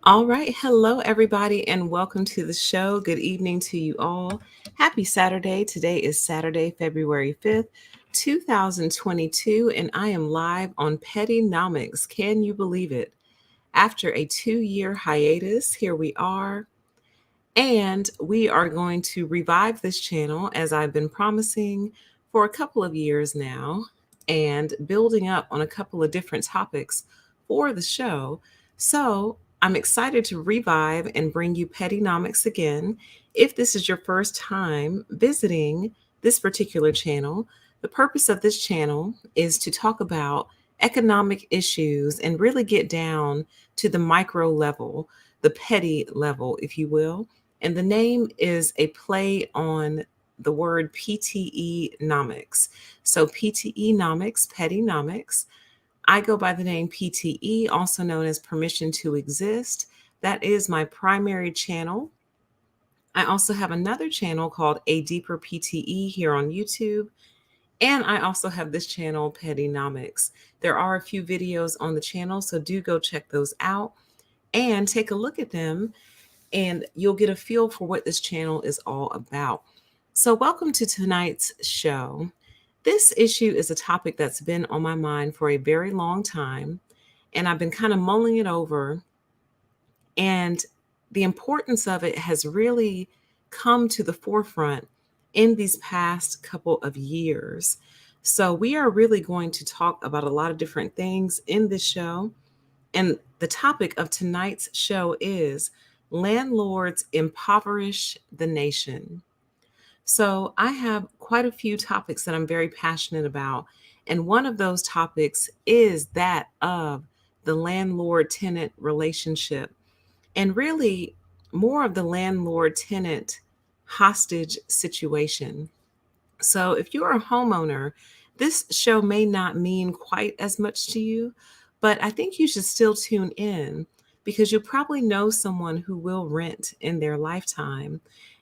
All right. Hello, everybody, and welcome to the show. Good evening to you all. Happy Saturday. Today is Saturday, February 5th, 2022, and I am live on Pettynomics. Can you believe it? After a 2-year hiatus, here we are. And we are going to revive this channel as I've been promising for a couple of years now and building up on a couple of different topics for the show. So I'm excited to revive and bring you Pettynomics again. If this is your first time visiting this particular channel, the purpose of this channel is to talk about economic issues and really get down to the micro level, the petty level, if you will. And the name is a play on the word PTE nomics. So PTE nomics, pettynomics. I go by the name PTE, also known as permission to exist. That is my primary channel. I also have another channel called A Deeper PTE here on YouTube. And I also have this channel, Pettynomics. There are a few videos on the channel, so do go check those out and take a look at them and you'll get a feel for what this channel is all about. So, welcome to tonight's show. This issue is a topic that's been on my mind for a very long time, and I've been kind of mulling it over. And the importance of it has really come to the forefront in these past couple of years. So, we are really going to talk about a lot of different things in this show. And the topic of tonight's show is Landlords Impoverish the Nation. So I have quite a few topics that I'm very passionate about. And one of those topics is that of the landlord tenant relationship and really more of the landlord tenant hostage situation. So if you're a homeowner, this show may not mean quite as much to you, but I think you should still tune in because you'll probably know someone who will rent in their lifetime.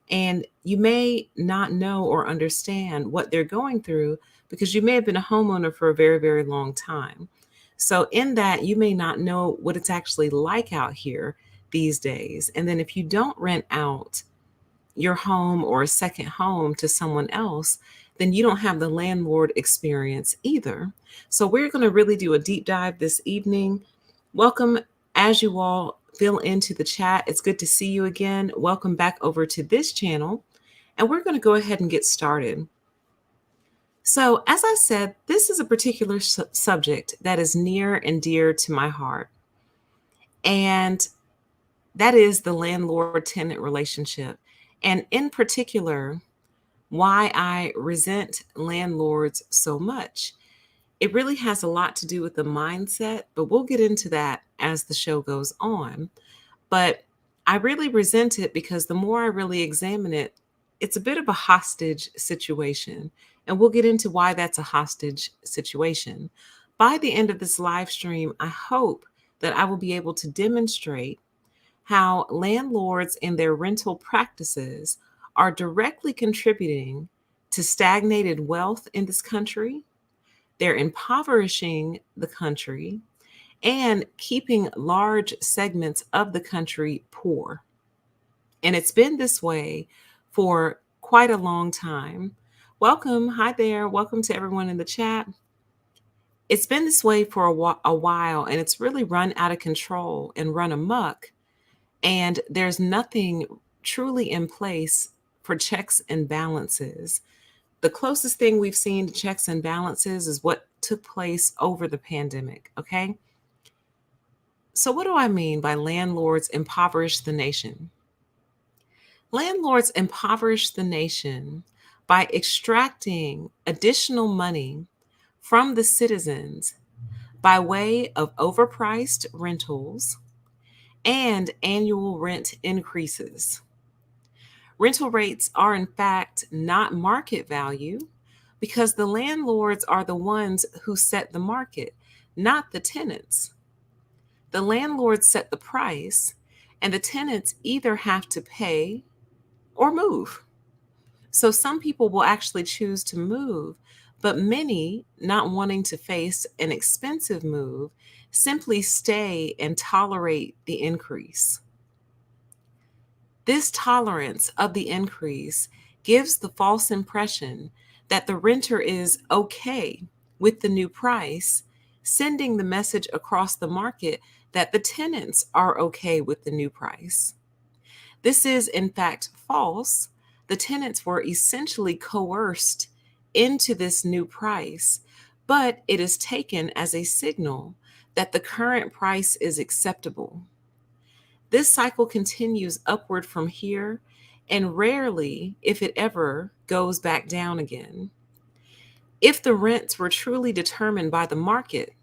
And you may not know or understand what they're going through because you may have been a homeowner for a very, very long time. So, in that, you may not know what it's actually like out here these days. And then, if you don't rent out your home or a second home to someone else, then you don't have the landlord experience either. So, we're going to really do a deep dive this evening. Welcome, as you all fill into the chat. It's good to see you again. Welcome back over to this channel. And we're going to go ahead and get started. So, as I said, this is a particular subject that is near and dear to my heart. And that is the landlord tenant relationship. And in particular, why I resent landlords so much. It really has a lot to do with the mindset, but we'll get into that as the show goes on. But I really resent it because the more I really examine it, it's a bit of a hostage situation. And we'll get into why that's a hostage situation. By the end of this live stream, I hope that I will be able to demonstrate how landlords and their rental practices are directly contributing to stagnated wealth in this country. They're impoverishing the country and keeping large segments of the country poor. And it's been this way for quite a long time. Welcome. Hi there. Welcome to everyone in the chat. It's been this way for a while, and it's really run out of control and run amok. And there's nothing truly in place for checks and balances. The closest thing we've seen to checks and balances is what took place over the pandemic. Okay. So, what do I mean by landlords impoverish the nation? Landlords impoverish the nation by extracting additional money from the citizens by way of overpriced rentals and annual rent increases. Rental rates are, in fact, not market value because the landlords are the ones who set the market, not the tenants. The landlords set the price, and the tenants either have to pay or move. So some people will actually choose to move, But many, not wanting to face an expensive move, simply stay and tolerate the increase. This tolerance of the increase gives the false impression that the renter is okay with the new price, sending the message across the market that the tenants are okay with the new price. This is, in fact, false. The tenants were essentially coerced into this new price, but it is taken as a signal that the current price is acceptable. This cycle continues upward from here and rarely, if it ever, goes back down again. If the rents were truly determined by the market,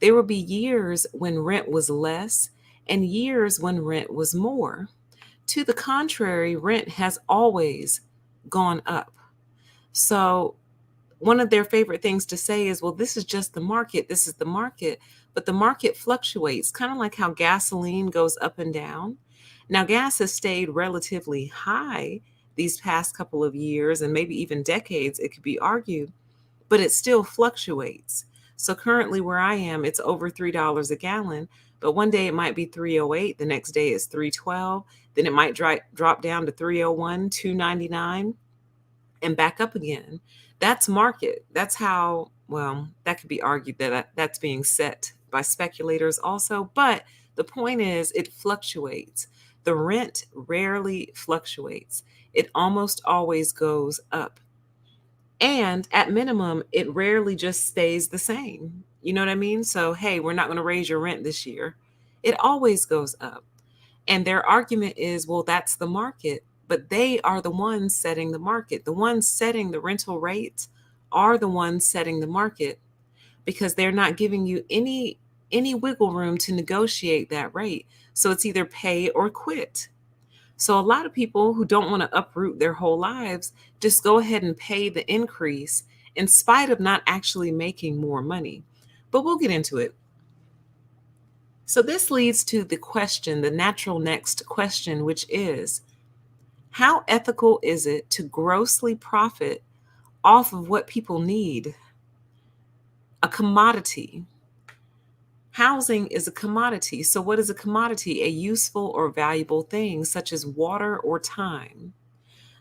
there would be years when rent was less and years when rent was more. To the contrary, rent has always gone up. So, one of their favorite things to say is, well, this is just the market. This is the market. But the market fluctuates, kind of like how gasoline goes up and down. Now, gas has stayed relatively high these past couple of years and maybe even decades, it could be argued, but it still fluctuates. So currently where I am, it's over $3 a gallon, but one day it might be 308, the next day it's 312, then it might drop down to 301, 299 and back up again. That's market. That's how, well, that could be argued that that's being set by speculators also, but the point is it fluctuates. The rent rarely fluctuates. It almost always goes up. And at minimum, it rarely just stays the same. You know what I mean? So, hey, we're not going to raise your rent this year. It always goes up. And their argument is, well, that's the market. But they are the ones setting the market. The ones setting the rental rates are the ones setting the market because they're not giving you any wiggle room to negotiate that rate. So it's either pay or quit. So a lot of people who don't want to uproot their whole lives just go ahead and pay the increase in spite of not actually making more money. But we'll get into it. So this leads to the question, the natural next question, which is, how ethical is it to grossly profit off of what people need? A commodity. Housing is a commodity. So what is a commodity? A useful or valuable thing, such as water or time.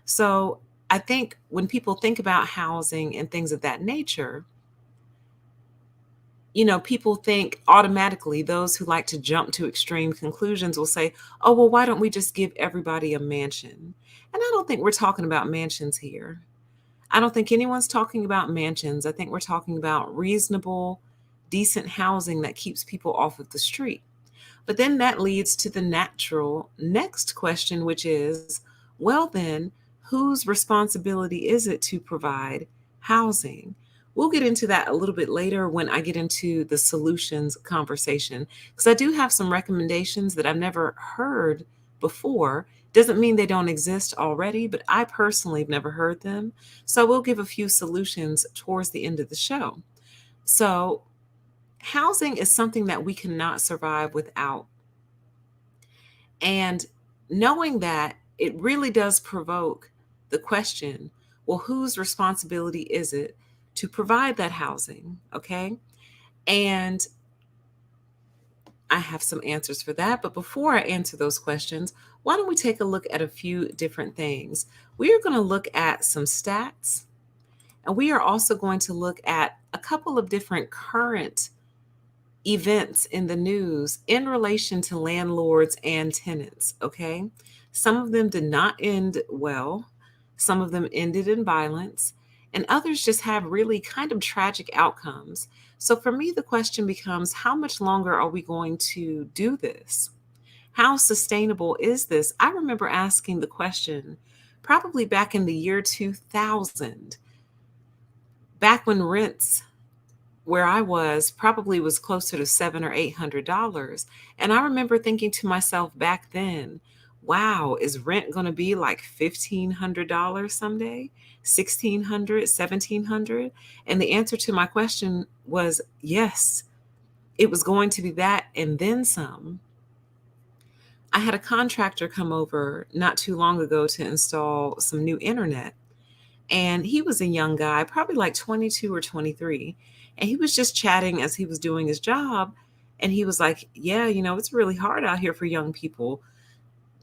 So I think when people think about housing and things of that nature, people think automatically, those who like to jump to extreme conclusions will say, oh, well, why don't we just give everybody a mansion? And I don't think we're talking about mansions here. I don't think anyone's talking about mansions. I think we're talking about reasonable, decent housing that keeps people off of the street. But then that leads to the natural next question, which is, well, then, whose responsibility is it to provide housing? We'll get into that a little bit later when I get into the solutions conversation, because I do have some recommendations that I've never heard before. Doesn't mean they don't exist already, but I personally have never heard them. So we'll give a few solutions towards the end of the show. So housing is something that we cannot survive without. And knowing that, it really does provoke the question, well, whose responsibility is it to provide that housing? Okay. And I have some answers for that. But before I answer those questions, why don't we take a look at a few different things? We are going to look at some stats, and we are also going to look at a couple of different current events in the news in relation to landlords and tenants, okay? Some of them did not end well. Some of them ended in violence, and others just have really kind of tragic outcomes. So for me, the question becomes, how much longer are we going to do this? How sustainable is this? I remember asking the question probably back in the year 2000, back when rents where I was probably was closer to $700 or $800. And I remember thinking to myself back then, wow, is rent going to be like $1,500 someday? 1,600, 1,700? And the answer to my question was yes, it was going to be that and then some. I had a contractor come over not too long ago to install some new internet. And he was a young guy, probably like 22 or 23. And he was just chatting as he was doing his job. And he was like, yeah, it's really hard out here for young people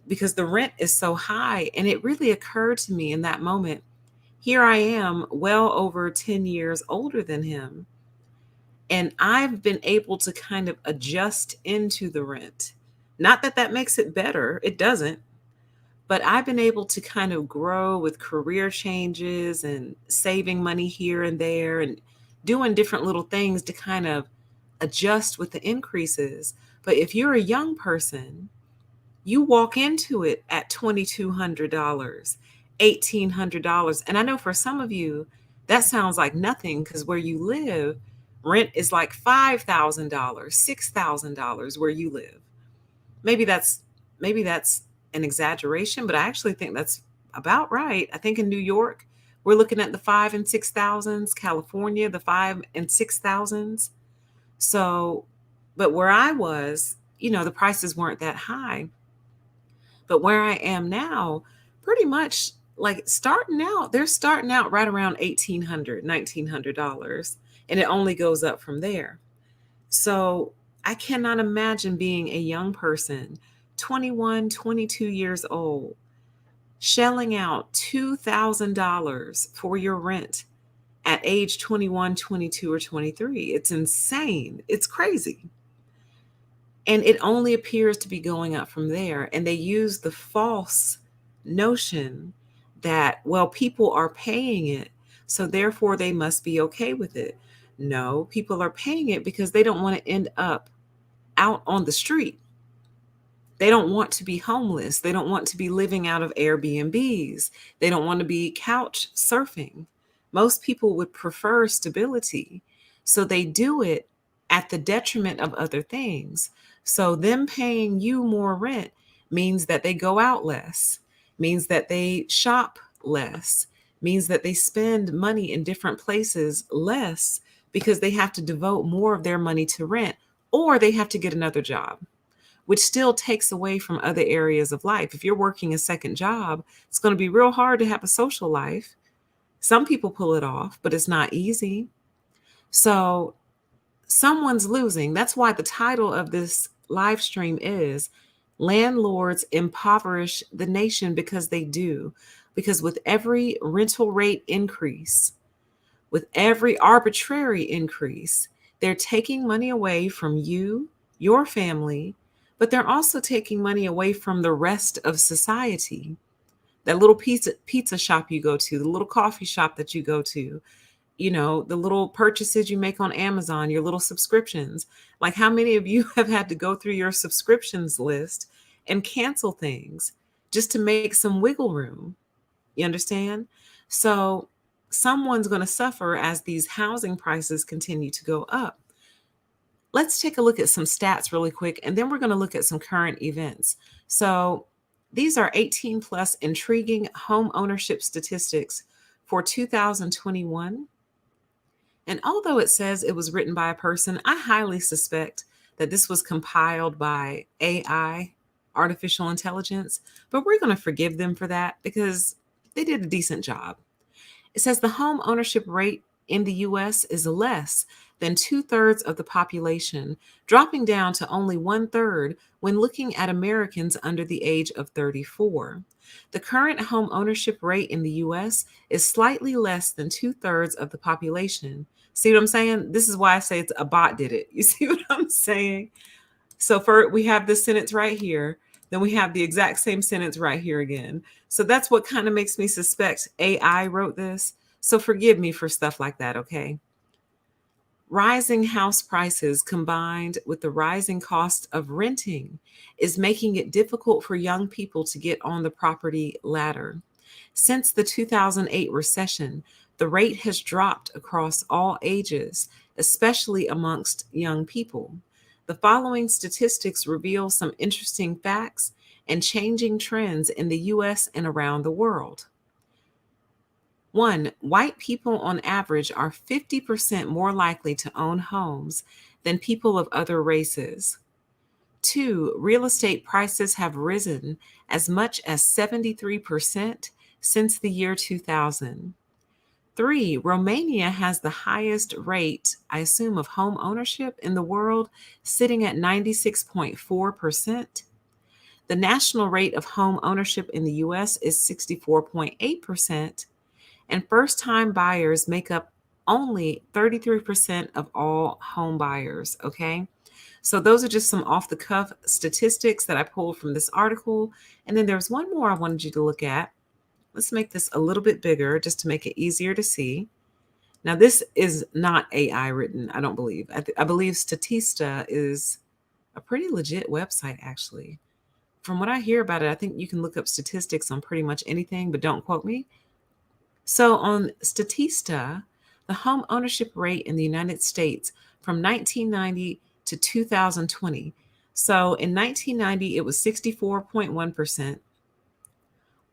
because the rent is so high. And it really occurred to me in that moment, here I am, well over 10 years older than him. And I've been able to kind of adjust into the rent. Not that that makes it better, it doesn't. But I've been able to kind of grow with career changes and saving money here and there and doing different little things to kind of adjust with the increases. But if you're a young person, you walk into it at $2,200, $1,800. And I know for some of you, that sounds like nothing because where you live, rent is like $5,000, $6,000 where you live. Maybe that's an exaggeration, but I actually think that's about right. I think in New York, we're looking at the 5 and 6 thousands, California, the 5 and 6 thousands. So, but where I was, the prices weren't that high. But where I am now, pretty much like they're starting out right around $1,800, $1,900, and it only goes up from there. So I cannot imagine being a young person, 21, 22 years old, shelling out $2,000 for your rent at age 21, 22, or 23. It's insane. It's crazy. And it only appears to be going up from there. And they use the false notion that, well, people are paying it, so therefore they must be okay with it. No, people are paying it because they don't want to end up out on the street. They don't want to be homeless. They don't want to be living out of Airbnbs. They don't want to be couch surfing. Most people would prefer stability. So they do it at the detriment of other things. So them paying you more rent means that they go out less, means that they shop less, means that they spend money in different places less because they have to devote more of their money to rent, or they have to get another job, which still takes away from other areas of life. If you're working a second job, it's going to be real hard to have a social life. Some people pull it off, but it's not easy. So someone's losing. That's why the title of this live stream is Landlords Impoverish the Nation, because they do. Because with every rental rate increase, with every arbitrary increase, they're taking money away from you, your family, but they're also taking money away from the rest of society. That little pizza shop you go to, the little coffee shop that you go to, the little purchases you make on Amazon, your little subscriptions. Like, how many of you have had to go through your subscriptions list and cancel things just to make some wiggle room? You understand? So someone's going to suffer as these housing prices continue to go up. Let's take a look at some stats really quick, and then we're going to look at some current events. So these are 18 plus intriguing home ownership statistics for 2021. And although it says it was written by a person, I highly suspect that this was compiled by AI, artificial intelligence, but we're going to forgive them for that because they did a decent job. It says the home ownership rate in the US is less than 2/3 of the population, dropping down to only 1/3 when looking at Americans under the age of 34. The current home ownership rate in the US is slightly less than 2/3 of the population. See what I'm saying? This is why I say it's a bot did it. You see what I'm saying? So we have this sentence right here, then we have the exact same sentence right here again. So that's what kind of makes me suspect AI wrote this. So forgive me for stuff like that, okay? Rising house prices combined with the rising cost of renting is making it difficult for young people to get on the property ladder. Since the 2008 recession, the rate has dropped across all ages, especially amongst young people. The following statistics reveal some interesting facts and changing trends in the US and around the world. 1, white people on average are 50% more likely to own homes than people of other races. 2, real estate prices have risen as much as 73% since the year 2000. 3, Romania has the highest rate, I assume, of home ownership in the world, sitting at 96.4%. The national rate of home ownership in the US is 64.8%, and first time buyers make up only 33% of all home buyers. Okay. So those are just some off the cuff statistics that I pulled from this article. And then there's one more I wanted you to look at. Let's make this a little bit bigger just to make it easier to see. Now, this is not AI written, I don't believe. I believe Statista is a pretty legit website, actually. From what I hear about it, I think you can look up statistics on pretty much anything, but don't quote me. So on Statista, the home ownership rate in the United States from 1990 to 2020. So in 1990, it was 64.1%.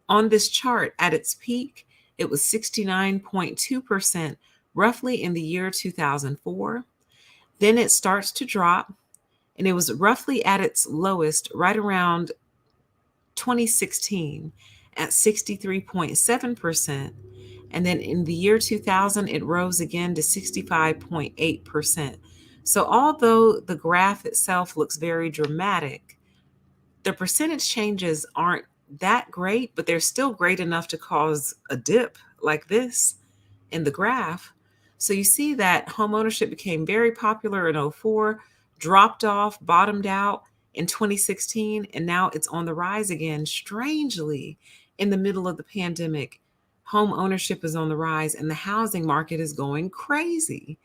On this chart, at its peak, it was 69.2%, roughly in the year 2004. Then it starts to drop, and it was roughly at its lowest right around 2016 at 63.7%. And then in the year 2000, it rose again to 65.8%. So although the graph itself looks very dramatic, the percentage changes aren't that great, but they're still great enough to cause a dip like this in the graph. So you see that homeownership became very popular in '04, dropped off, bottomed out in 2016, and now it's on the rise again. Strangely, in the middle of the pandemic, home ownership is on the rise and the housing market is going crazy.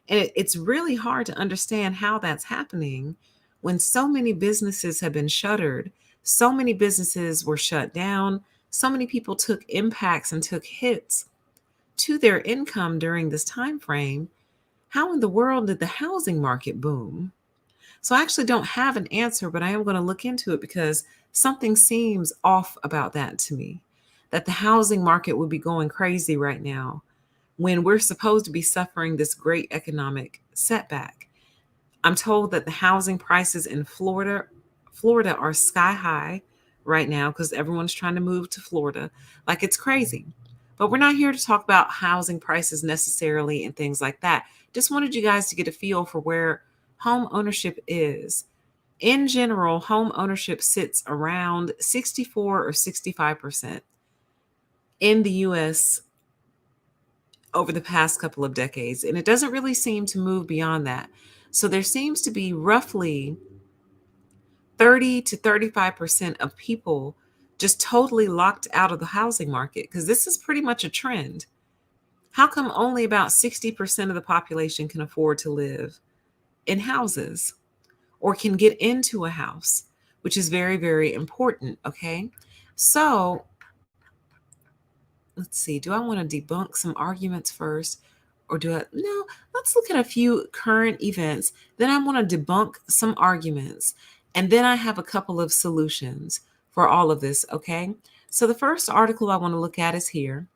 And it's really hard to understand how that's happening when so many businesses have been shuttered, so many businesses were shut down, so many people took impacts and took hits to their income during this time frame. How in the world did the housing market boom? So I actually don't have an answer, but I am going to look into it because something seems off about that to me, that the housing market would be going crazy right now when we're supposed to be suffering this great economic setback. I'm told that the housing prices in Florida are sky high right now because everyone's trying to move to Florida. Like it's crazy. But we're not here to talk about housing prices necessarily and things like that. Just wanted you guys to get a feel for where home ownership is. In general, home ownership sits around 64 or 65% in the US over the past couple of decades, and it doesn't really seem to move beyond that. So there seems to be roughly 30 to 35% of people just totally locked out of the housing market because this is pretty much a trend. How come only about 60% of the population can afford to live in houses or can get into a house, which is very, very important? Okay. So let's see. Do I want to debunk some arguments first? Or do I? No, let's look at a few current events. Then I want to debunk some arguments. And then I have a couple of solutions for all of this. Okay. So the first article I want to look at is here.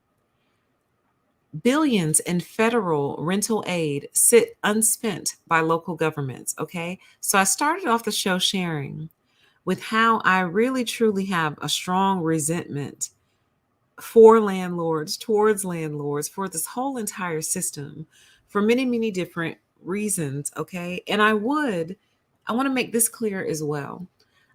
Billions in federal rental aid sit unspent by local governments. Okay. So I started off the show sharing with how I really truly have a strong resentment for landlords, towards landlords, for this whole entire system for many, many different reasons. Okay. And I want to make this clear as well.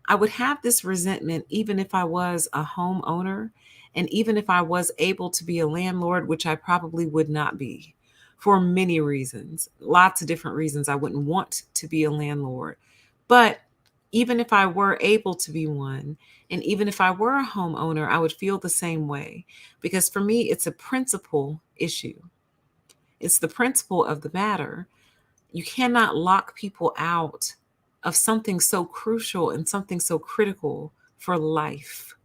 I would have this resentment even if I was a homeowner and even if I was able to be a landlord, which I probably would not be for many reasons, lots of different reasons. I wouldn't want to be a landlord. But even if I were able to be one, and even if I were a homeowner, I would feel the same way because for me, it's a principle issue. It's the principle of the matter. You cannot lock people out of something so crucial and something so critical for life.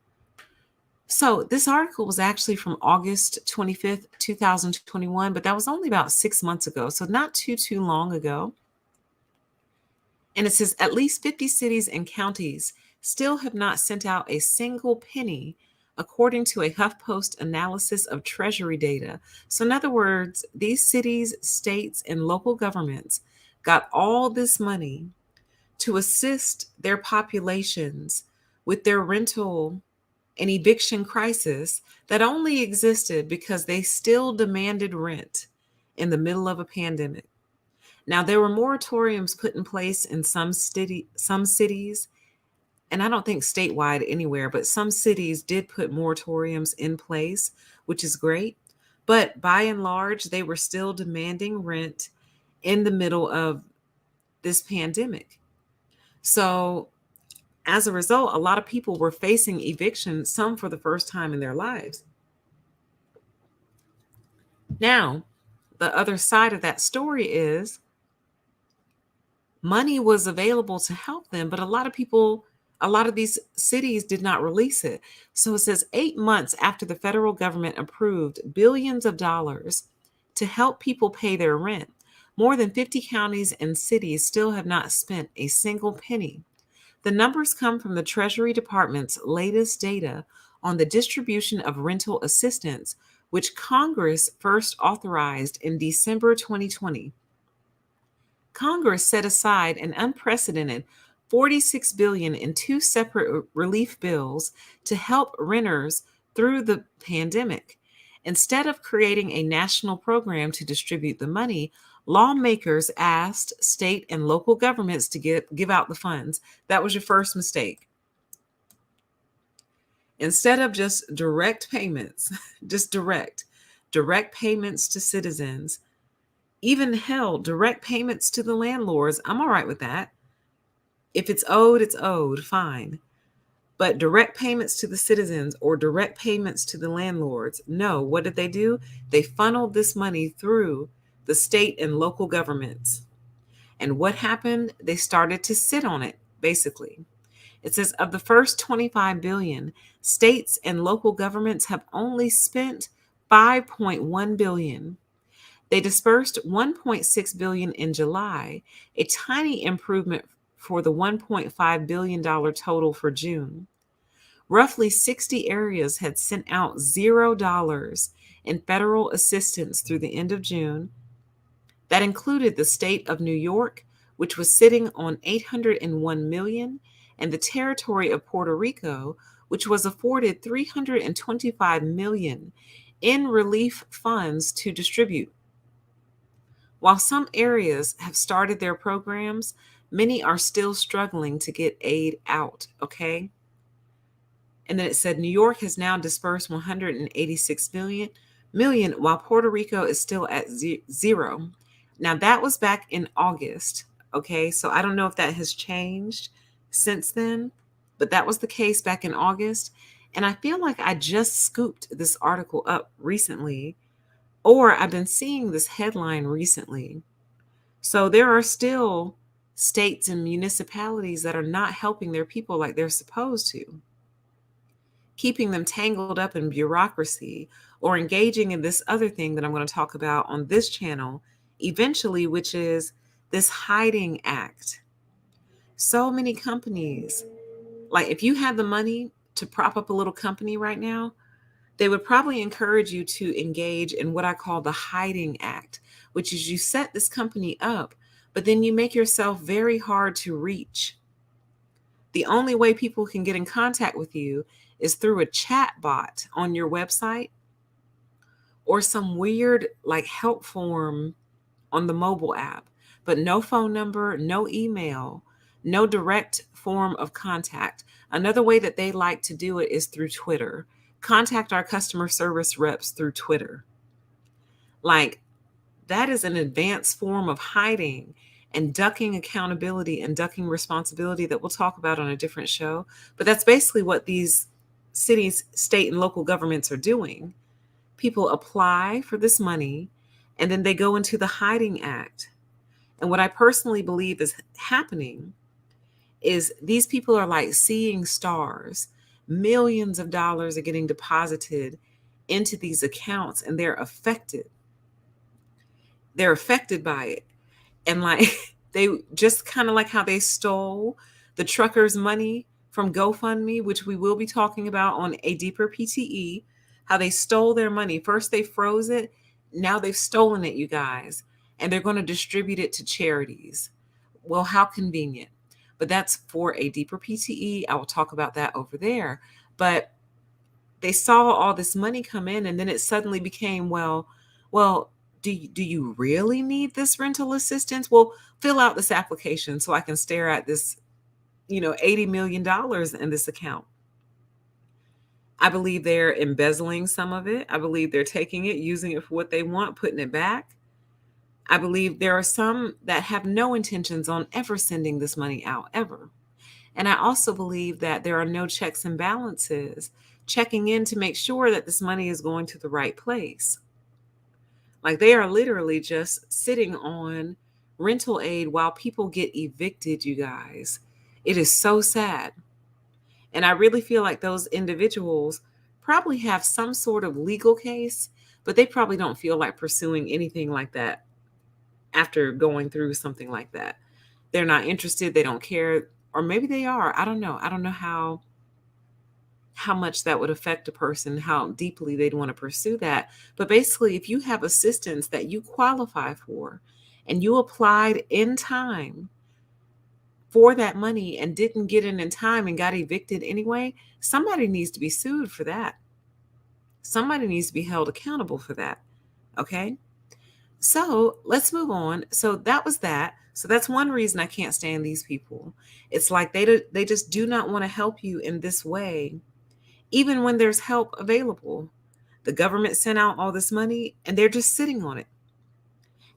So, this article was actually from August 25th, 2021, but that was only about 6 months ago. So, not too long ago. And it says at least 50 cities and counties still have not sent out a single penny, according to a HuffPost analysis of Treasury data. So, in other words, these cities, states, and local governments got all this money to assist their populations with their rental an eviction crisis that only existed because they still demanded rent in the middle of a pandemic. Now, there were moratoriums put in place in some cities, and I don't think statewide anywhere, but some cities did put moratoriums in place, which is great. But by and large, they were still demanding rent in the middle of this pandemic. So, as a result, a lot of people were facing eviction, some for the first time in their lives. Now, the other side of that story is money was available to help them, but a lot of these cities did not release it. So it says 8 months after the federal government approved billions of dollars to help people pay their rent, more than 50 counties and cities still have not spent a single penny. The numbers come from the Treasury Department's latest data on the distribution of rental assistance, which Congress first authorized in December 2020. Congress set aside an unprecedented $46 billion in two separate relief bills to help renters through the pandemic. Instead of creating a national program to distribute the money, lawmakers asked state and local governments to give out the funds. That was your first mistake. Instead of just direct payments, just direct payments to citizens, even hell, direct payments to the landlords. I'm all right with that. If it's owed, fine. But direct payments to the citizens or direct payments to the landlords, no. What did they do? They funneled this money through the state and local governments. And what happened? They started to sit on it, basically. It says of the first 25 billion, states and local governments have only spent 5.1 billion. They dispersed 1.6 billion in July, a tiny improvement for the $1.5 billion total for June. Roughly 60 areas had sent out $0 in federal assistance through the end of June. That included the state of New York, which was sitting on 801 million, and the territory of Puerto Rico, which was afforded 325 million in relief funds to distribute. While some areas have started their programs, many are still struggling to get aid out, okay? And then it said New York has now dispersed 186 million, while Puerto Rico is still at zero. Now that was back in August, okay? So I don't know if that has changed since then, but that was the case back in August. And I feel like I just scooped this article up recently, or I've been seeing this headline recently. So there are still states and municipalities that are not helping their people like they're supposed to, keeping them tangled up in bureaucracy or engaging in this other thing that I'm going to talk about on this channel eventually, which is this hiding act. So many companies, like if you had the money to prop up a little company right now, they would probably encourage you to engage in what I call the hiding act, which is you set this company up, but then you make yourself very hard to reach. The only way people can get in contact with you is through a chat bot on your website or some weird like help form on the mobile app, but no phone number, no email, no direct form of contact. Another way that they like to do it is through Twitter. Contact our customer service reps through Twitter. Like, that is an advanced form of hiding and ducking accountability and ducking responsibility that we'll talk about on a different show. But that's basically what these cities, state, and local governments are doing. People apply for this money and then they go into the hiding act. And what I personally believe is happening is these people are like seeing stars. Millions of dollars are getting deposited into these accounts and they're affected. They're affected by it. And like they just kind of like how they stole the truckers' money from GoFundMe, which we will be talking about on a deeper PTE, how they stole their money. First they froze it. Now they've stolen it, you guys, and they're going to distribute it to charities. Well, how convenient. But that's for a deeper PTE. I will talk about that over there. But They saw all this money come in, and then it suddenly became, well, do you really need this rental assistance? Well, fill out this application so I can stare at this, $80 million in this account. I believe they're embezzling some of it. I believe they're taking it, using it for what they want, putting it back. I believe there are some that have no intentions on ever sending this money out, ever. And I also believe that there are no checks and balances checking in to make sure that this money is going to the right place. Like, they are literally just sitting on rental aid while people get evicted, you guys. It is so sad. And I really feel like those individuals probably have some sort of legal case, but they probably don't feel like pursuing anything like that after going through something like that. They're not interested, they don't care, or maybe they are. I don't know. I don't know how much that would affect a person, how deeply they'd want to pursue that. But basically, if you have assistance that you qualify for and you applied in time for that money and didn't get in time and got evicted anyway, somebody needs to be sued for that. Somebody needs to be held accountable for that. Okay? So let's move on. So that was that. So that's one reason I can't stand these people. It's like they just do not want to help you in this way, even when there's help available. The government sent out all this money and they're just sitting on it.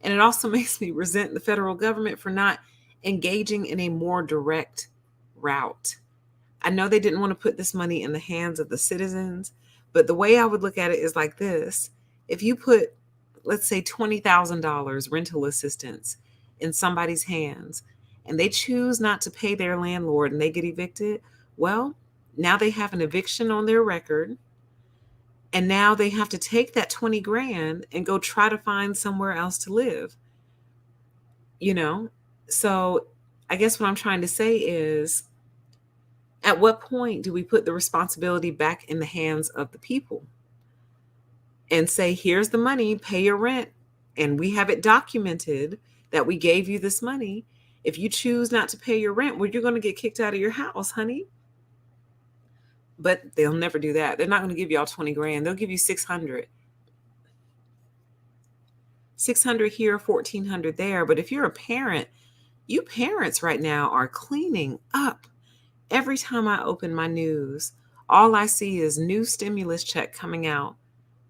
And it also makes me resent the federal government for not engaging in a more direct route. I know they didn't want to put this money in the hands of the citizens, but the way I would look at it is like this. If you put, let's say, $20,000 rental assistance in somebody's hands and they choose not to pay their landlord and they get evicted, well, now they have an eviction on their record. And now they have to take that 20 grand and go try to find somewhere else to live. You know? So I guess what I'm trying to say is, at what point do we put the responsibility back in the hands of the people and say, here's the money, pay your rent, and we have it documented that we gave you this money. If you choose not to pay your rent, well, you're going to get kicked out of your house, honey. But they'll never do that. They're not going to give y'all 20 grand. They'll give you 600. 600 here, 1,400 there. But if you're a parent, you parents right now are cleaning up. Every time I open my news, all I see is new stimulus check coming out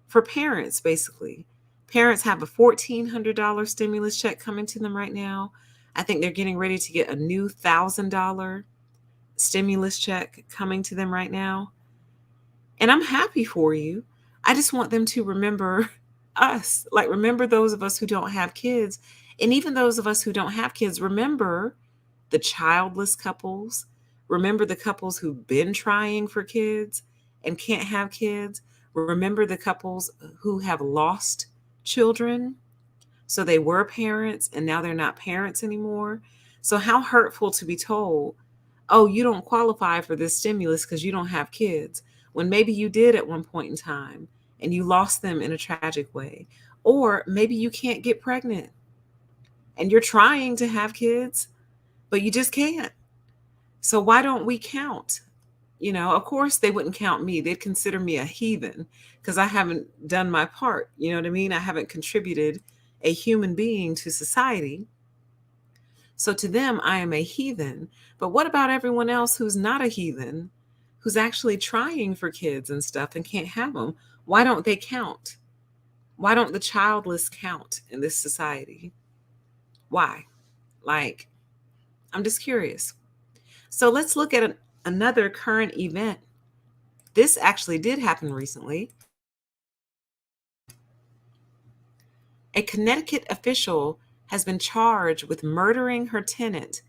for parents, basically. Parents have a $1,400 stimulus check coming to them right now. I think they're getting ready to get a new $1,000 stimulus check coming to them right now. And I'm happy for you. I just want them to remember us, like remember those of us who don't have kids. And even those of us who don't have kids, remember the childless couples. Remember the couples who've been trying for kids and can't have kids. Remember the couples who have lost children. So they were parents and now they're not parents anymore. So how hurtful to be told, oh, you don't qualify for this stimulus because you don't have kids, when maybe you did at one point in time and you lost them in a tragic way. Or maybe you can't get pregnant and you're trying to have kids, but you just can't. So why don't we count? Of course they wouldn't count me. They'd consider me a heathen because I haven't done my part. You know what I mean? I haven't contributed a human being to society. So to them, I am a heathen. But what about everyone else who's not a heathen, who's actually trying for kids and stuff and can't have them? Why don't they count? Why don't the childless count in this society? Why? Like, I'm just curious. So let's look at another current event. This actually did happen recently. A Connecticut official has been charged with murdering her tenant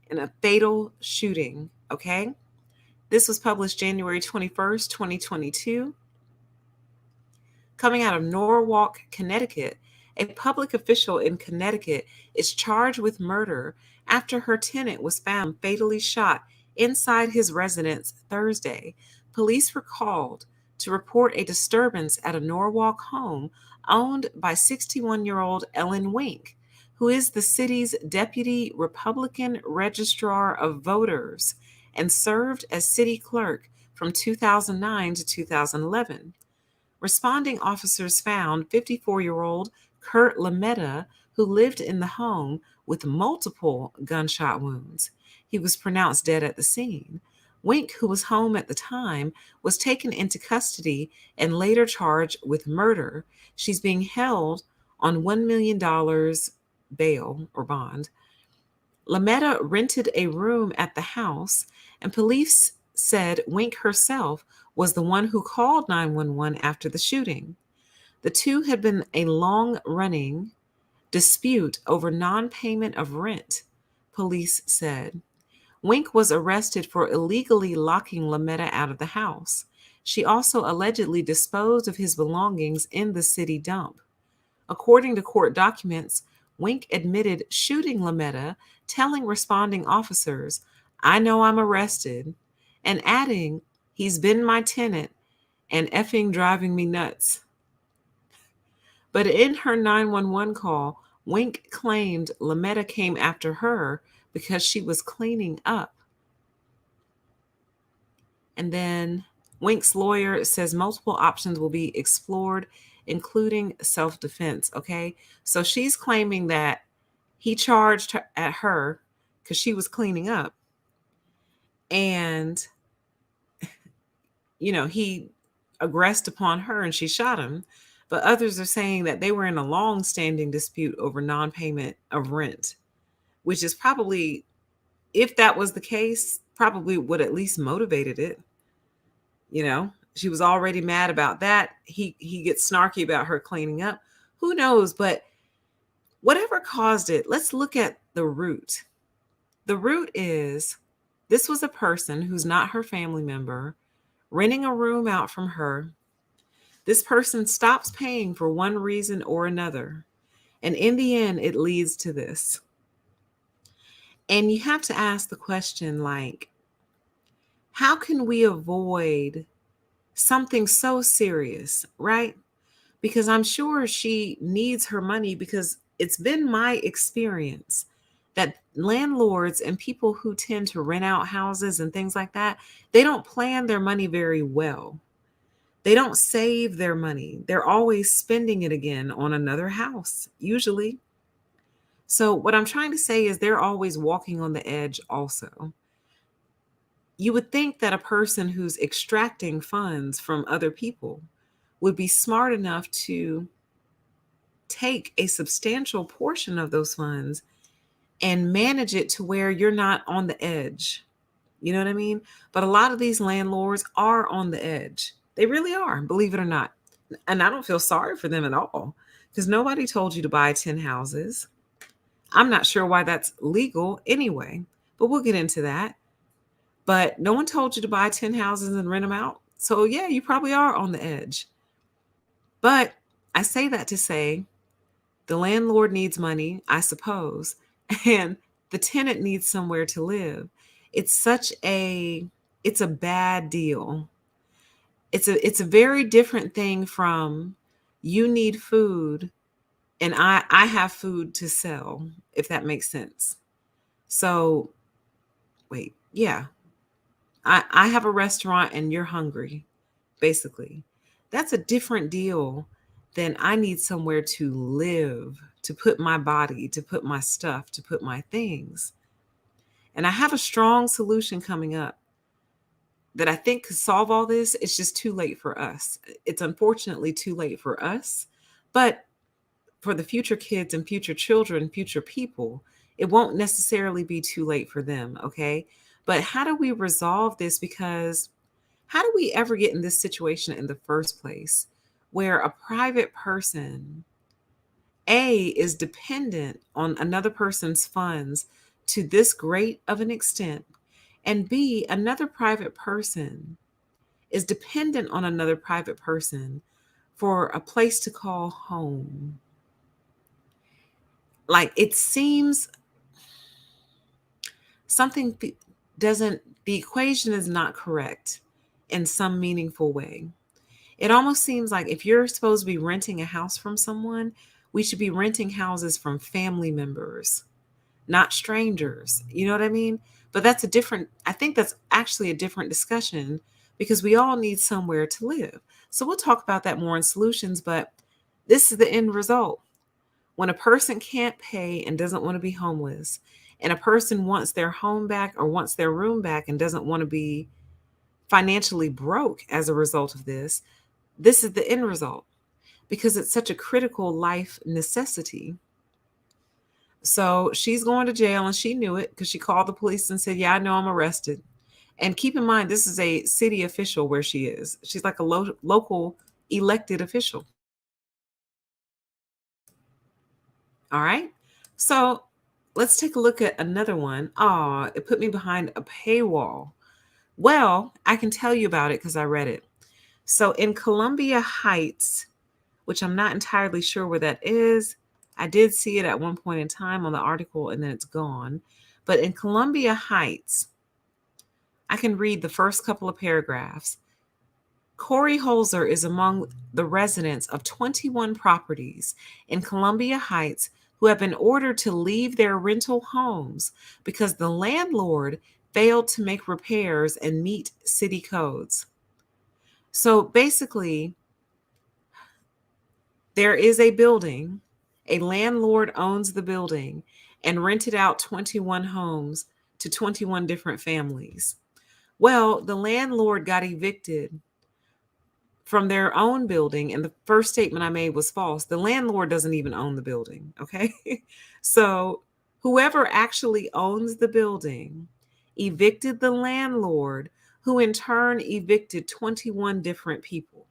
in a fatal shooting. Okay? This was published January 21st, 2022. Coming out of Norwalk, Connecticut, a public official in Connecticut is charged with murder after her tenant was found fatally shot inside his residence Thursday. Police were called to report a disturbance at a Norwalk home owned by 61-year-old Ellen Wink, who is the city's deputy Republican registrar of voters and served as city clerk from 2009 to 2011. Responding officers found 54-year-old Kurt Lametta, who lived in the home with multiple gunshot wounds. He was pronounced dead at the scene. Wink, who was home at the time, was taken into custody and later charged with murder. She's being held on $1 million bail or bond. Lametta rented a room at the house, and police said Wink herself was the one who called 911 after the shooting. The two had been a long running dispute over non payment of rent, police said. Wink was arrested for illegally locking Lametta out of the house. She also allegedly disposed of his belongings in the city dump. According to court documents, Wink admitted shooting Lametta, telling responding officers, "I know I'm arrested," and adding, "He's been my tenant and effing driving me nuts." But in her 911 call, Wink claimed Lametta came after her because she was cleaning up. And then Wink's lawyer says multiple options will be explored, including self-defense. Okay. So she's claiming that he charged her at her because she was cleaning up. And, he aggressed upon her and she shot him. But others are saying that they were in a long-standing dispute over non-payment of rent, which is probably, if that was the case, probably what at least motivated it. She was already mad about that. He gets snarky about her cleaning up. Who knows? But whatever caused it, let's look at the root. The root is this was a person who's not her family member renting a room out from her. This person stops paying for one reason or another. And in the end, it leads to this. And you have to ask the question, like, how can we avoid something so serious, right? Because I'm sure she needs her money, because it's been my experience that landlords and people who tend to rent out houses and things like that, they don't plan their money very well. They don't save their money. They're always spending it again on another house, usually. So what I'm trying to say is they're always walking on the edge also. You would think that a person who's extracting funds from other people would be smart enough to take a substantial portion of those funds and manage it to where you're not on the edge. You know what I mean? But a lot of these landlords are on the edge. They really are, believe it or not. And I don't feel sorry for them at all, because nobody told you to buy 10 houses. I'm not sure why that's legal anyway, but we'll get into that. But no one told you to buy 10 houses and rent them out. So yeah, you probably are on the edge. But I say that to say the landlord needs money, I suppose, and the tenant needs somewhere to live. It's a bad deal. It's a very different thing from you need food and I have food to sell, if that makes sense. So wait, yeah. I have a restaurant and you're hungry, basically. That's a different deal than I need somewhere to live, to put my body, to put my stuff, to put my things. And I have a strong solution coming up that I think could solve all this. It's just too late for us. It's unfortunately too late for us, but for the future kids and future children, future people, it won't necessarily be too late for them, okay? But how do we resolve this? Because how do we ever get in this situation in the first place where a private person, A, is dependent on another person's funds to this great of an extent, and B, another private person is dependent on another private person for a place to call home? Like, it seems something the equation is not correct in some meaningful way. It almost seems like if you're supposed to be renting a house from someone, we should be renting houses from family members, not strangers. You know what I mean? But I think that's actually a different discussion, because we all need somewhere to live. So we'll talk about that more in solutions, but this is the end result. When a person can't pay and doesn't want to be homeless, and a person wants their home back or wants their room back and doesn't want to be financially broke as a result of this is the end result because it's such a critical life necessity. So she's going to jail and she knew it because she called the police and said, "Yeah, I know I'm arrested." And keep in mind, this is a city official where she is. She's like a local elected official. All right. So let's take a look at another one. Oh, it put me behind a paywall. Well, I can tell you about it because I read it. So in Columbia Heights, which I'm not entirely sure where that is, I did see it at one point in time on the article and then it's gone. But in Columbia Heights, I can read the first couple of paragraphs. Corey Holzer is among the residents of 21 properties in Columbia Heights who have been ordered to leave their rental homes because the landlord failed to make repairs and meet city codes. So basically, there is a building, a landlord owns the building and rented out 21 homes to 21 different families. Well, the landlord got evicted from their own building, and the first statement I made was false. The landlord doesn't even own the building, okay? So whoever actually owns the building evicted the landlord, who in turn evicted 21 different people.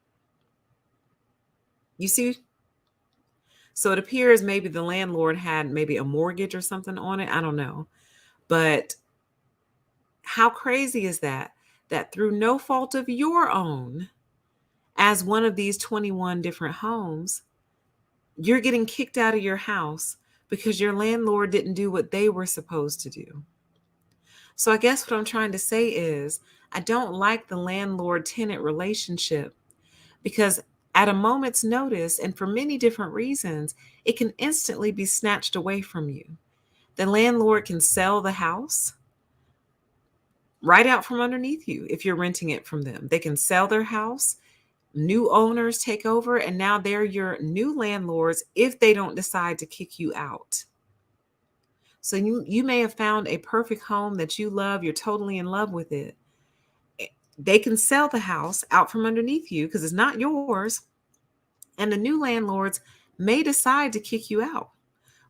You see? So it appears maybe the landlord had maybe a mortgage or something on it. I don't know. But how crazy is that? That through no fault of your own, as one of these 21 different homes, you're getting kicked out of your house because your landlord didn't do what they were supposed to do. So I guess what I'm trying to say is I don't like the landlord-tenant relationship because at a moment's notice and for many different reasons, it can instantly be snatched away from you. The landlord can sell the house right out from underneath you if you're renting it from them. They can sell their house, new owners take over, and now they're your new landlords if they don't decide to kick you out. So you may have found a perfect home that you love, you're totally in love with it. They can sell the house out from underneath you because it's not yours, and the new landlords may decide to kick you out,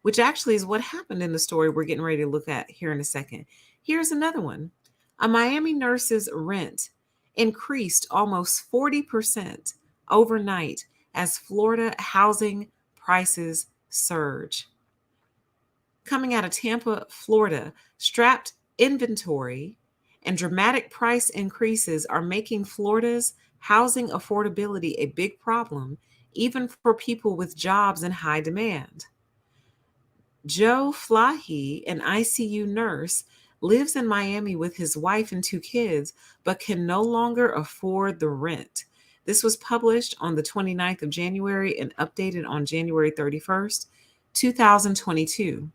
which actually is what happened in the story we're getting ready to look at here in a second. Here's another one. A Miami nurse's rent increased almost 40% overnight as Florida housing prices surge. Coming out of Tampa, Florida, strapped inventory and dramatic price increases are making Florida's housing affordability a big problem, even for people with jobs in high demand. Joe Flahy, an ICU nurse, lives in Miami with his wife and two kids, but can no longer afford the rent. This was published on the 29th of January and updated on January 31st, 2022.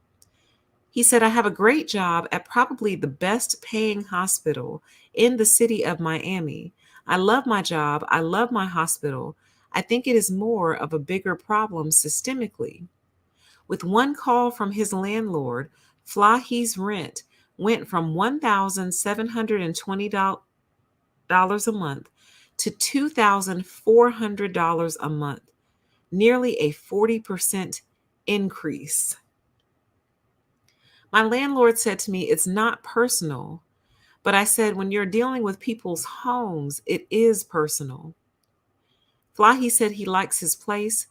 He said, "I have a great job at probably the best paying hospital in the city of Miami. I love my job. I love my hospital. I think it is more of a bigger problem systemically." With one call from his landlord, Flahy's rent went from $1,720 a month to $2,400 a month, nearly a 40% increase. My landlord said to me, "It's not personal." But I said, when you're dealing with people's homes, it is personal. Flahy said he likes his place,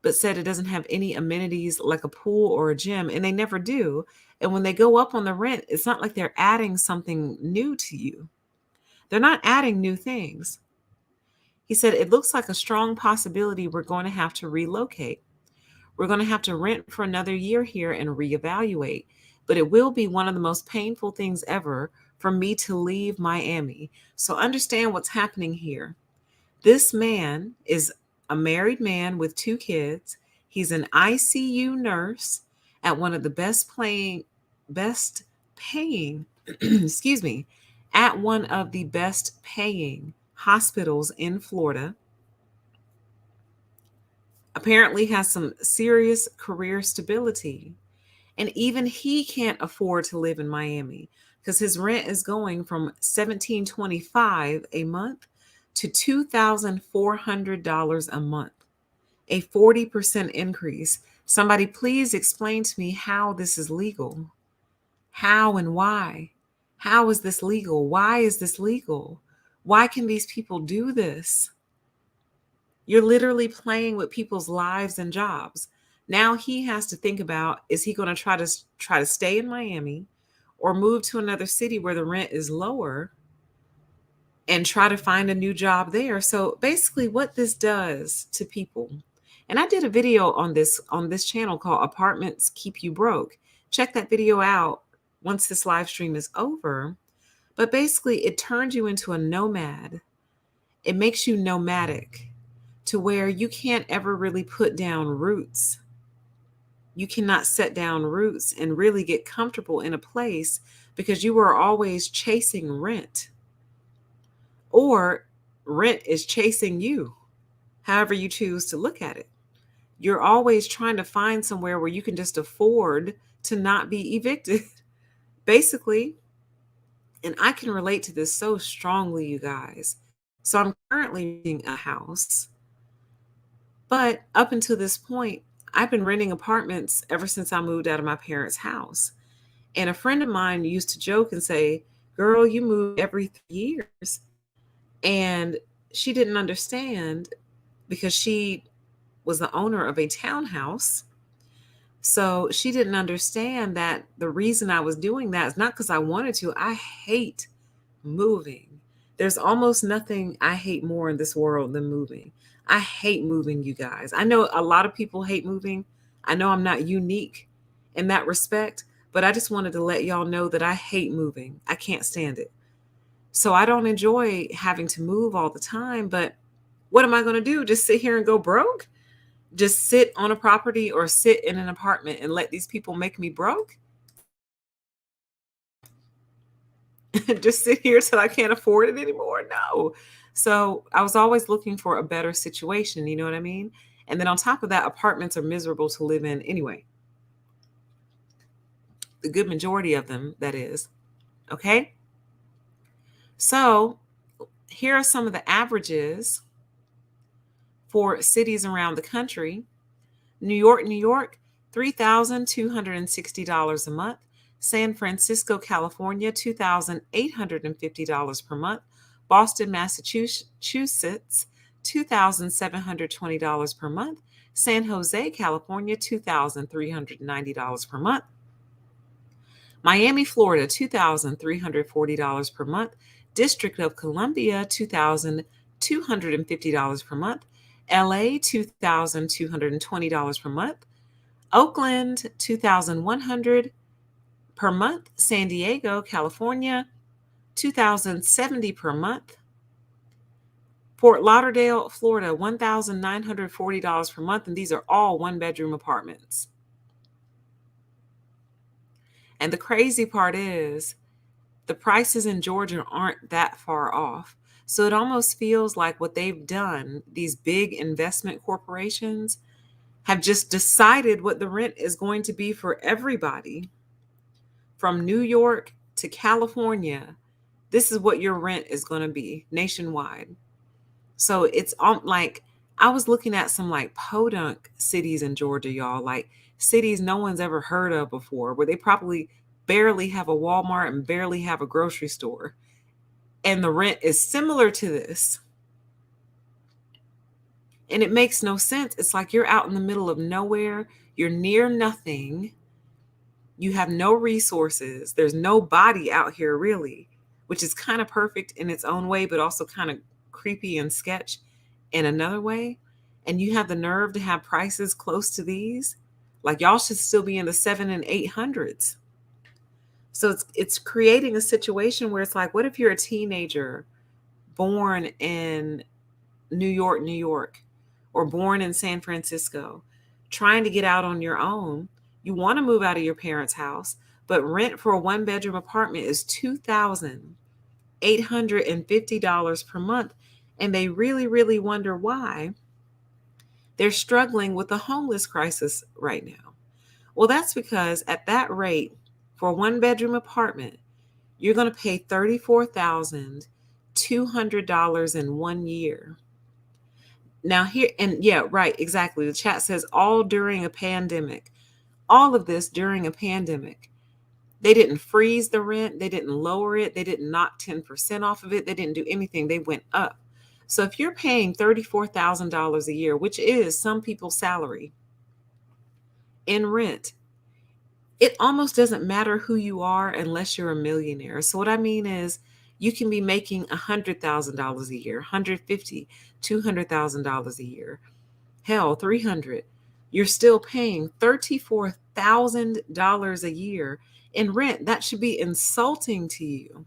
but said it doesn't have any amenities like a pool or a gym, and they never do. And when they go up on the rent, it's not like they're adding something new to you. They're not adding new things. He said, "It looks like a strong possibility we're going to have to relocate. We're going to have to rent for another year here and reevaluate. But it will be one of the most painful things ever for me to leave Miami." So understand what's happening here. This man is a married man with two kids. He's an ICU nurse at one of the best paying, excuse me, at one of the best paying hospitals in Florida. Apparently has some serious career stability. And even he can't afford to live in Miami because his rent is going from $1,725 a month to $2,400 a month, a 40% increase. Somebody please explain to me how this is legal. How and why? How is this legal? Why is this legal? Why can these people do this? You're literally playing with people's lives and jobs. Now he has to think about, is he going to try to stay in Miami or move to another city where the rent is lower and try to find a new job there. So basically what this does to people. And I did a video on this channel called Apartments Keep You Broke. Check that video out once this live stream is over. But basically it turns you into a nomad. It makes you nomadic to where you can't ever really put down roots. You cannot set down roots and really get comfortable in a place because you are always chasing rent, or rent is chasing you, however you choose to look at it. You're always trying to find somewhere where you can just afford to not be evicted, basically. And I can relate to this so strongly, you guys. So I'm currently renting a house. But up until this point, I've been renting apartments ever since I moved out of my parents' house. And a friend of mine used to joke and say, "Girl, you move every 3 years." And she didn't understand because she was the owner of a townhouse. So she didn't understand that the reason I was doing that is not because I wanted to. I hate moving. There's almost nothing I hate more in this world than moving. I hate moving, you guys. I know a lot of people hate moving. I know I'm not unique in that respect, but I just wanted to let y'all know that I hate moving. I can't stand it. So I don't enjoy having to move all the time, but what am I going to do? Just sit here and go broke? Just sit on a property or sit in an apartment and let these people make me broke? Just sit here till I can't afford it anymore? No. So I was always looking for a better situation, you know what I mean? And then on top of that, apartments are miserable to live in anyway. The good majority of them, that is. Okay. So here are some of the averages for cities around the country. New York, $3,260 a month. San Francisco, California, $2,850 per month. Boston, Massachusetts, $2,720 per month. San Jose, California, $2,390 per month. Miami, Florida, $2,340 per month. District of Columbia, $2,250 per month. LA, $2,220 per month. Oakland, $2,100 per month. San Diego, California, $2,070 per month. Fort Lauderdale, Florida, $1,940 per month. And these are all one-bedroom apartments. And the crazy part is the prices in Georgia aren't that far off. So it almost feels like what they've done, these big investment corporations have just decided what the rent is going to be for everybody. From New York to California, this is what your rent is going to be nationwide. So it's like, I was looking at some like podunk cities in Georgia, y'all, like cities no one's ever heard of before, where they probably barely have a Walmart and barely have a grocery store. And the rent is similar to this. And it makes no sense. It's like you're out in the middle of nowhere. You're near nothing. You have no resources. There's nobody out here really, which is kind of perfect in its own way, but also kind of creepy and sketch in another way. And you have the nerve to have prices close to these. Like y'all should still be in the 700s and 800s. So it's creating a situation where it's like, what if you're a teenager born in New York, or born in San Francisco, trying to get out on your own? You want to move out of your parents' house, but rent for a one-bedroom apartment is $2,000. $850 per month, and they really, really wonder why they're struggling with the homeless crisis right now. Well, that's because at that rate, for a one-bedroom apartment, you're going to pay $34,200 in 1 year. Now, here, and yeah, right, exactly. The chat says all during a pandemic. All of this during a pandemic. They didn't freeze the rent, they didn't lower it, they didn't knock 10% off of it, they didn't do anything, they went up. So if you're paying $34,000 a year, which is some people's salary in rent, it almost doesn't matter who you are unless you're a millionaire. So what I mean is you can be making $100,000 a year, 150, $200,000 a year, hell, 300. You're still paying $34,000 a year in rent. That should be insulting to you.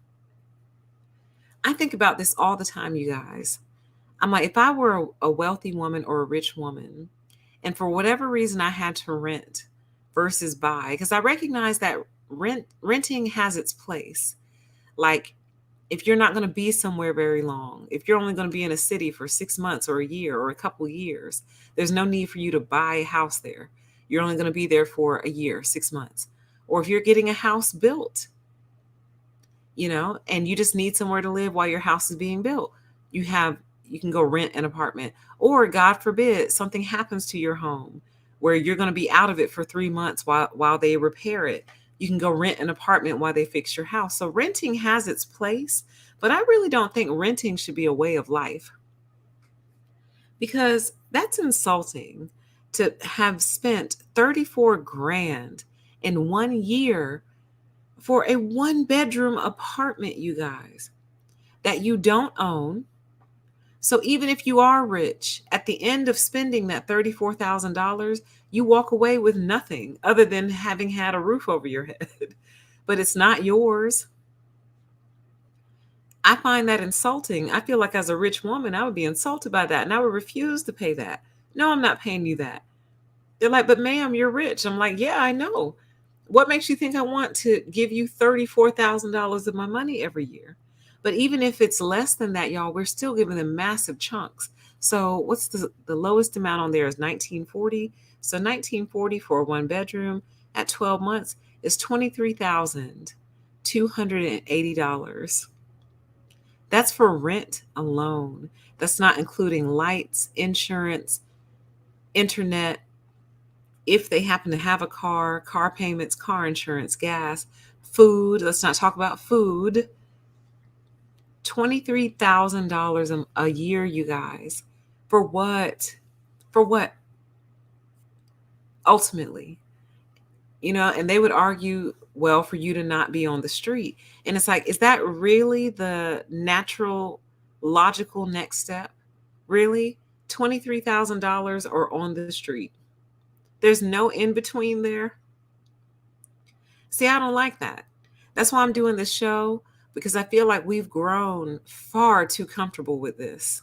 I think about this all the time, you guys. I'm like, if I were a wealthy woman or a rich woman, and for whatever reason I had to rent versus buy, because I recognize that renting has its place. Like, if you're not going to be somewhere very long, if you're only going to be in a city for 6 months or a year or a couple years, there's no need for you to buy a house there. You're only going to be there for a year, 6 months. Or if you're getting a house built, and you just need somewhere to live while your house is being built, you can go rent an apartment. Or God forbid something happens to your home where you're going to be out of it for 3 months while they repair it. You can go rent an apartment while they fix your house. So renting has its place, but I really don't think renting should be a way of life, because that's insulting to have spent 34 grand in 1 year for a one-bedroom apartment, you guys, that you don't own. So even if you are rich, at the end of spending that $34,000, you walk away with nothing other than having had a roof over your head, but it's not yours. I find that insulting. I feel like as a rich woman, I would be insulted by that and I would refuse to pay that. No, I'm not paying you that. They're like, but ma'am, you're rich. I'm like, yeah, I know. What makes you think I want to give you $34,000 of my money every year? But even if it's less than that, y'all, we're still giving them massive chunks. So what's the lowest amount on there is 1940. So 1940 for a one bedroom at 12 months is $23,280. That's for rent alone. That's not including lights, insurance, internet, if they happen to have a car payments, car insurance, gas, food. Let's not talk about food. $23,000 a year, you guys. For what? For what? Ultimately, and they would argue, well, for you to not be on the street. And it's like, is that really the natural, logical next step? Really? $23,000 or on the street? There's no in between there. See, I don't like that. That's why I'm doing this show, because I feel like we've grown far too comfortable with this.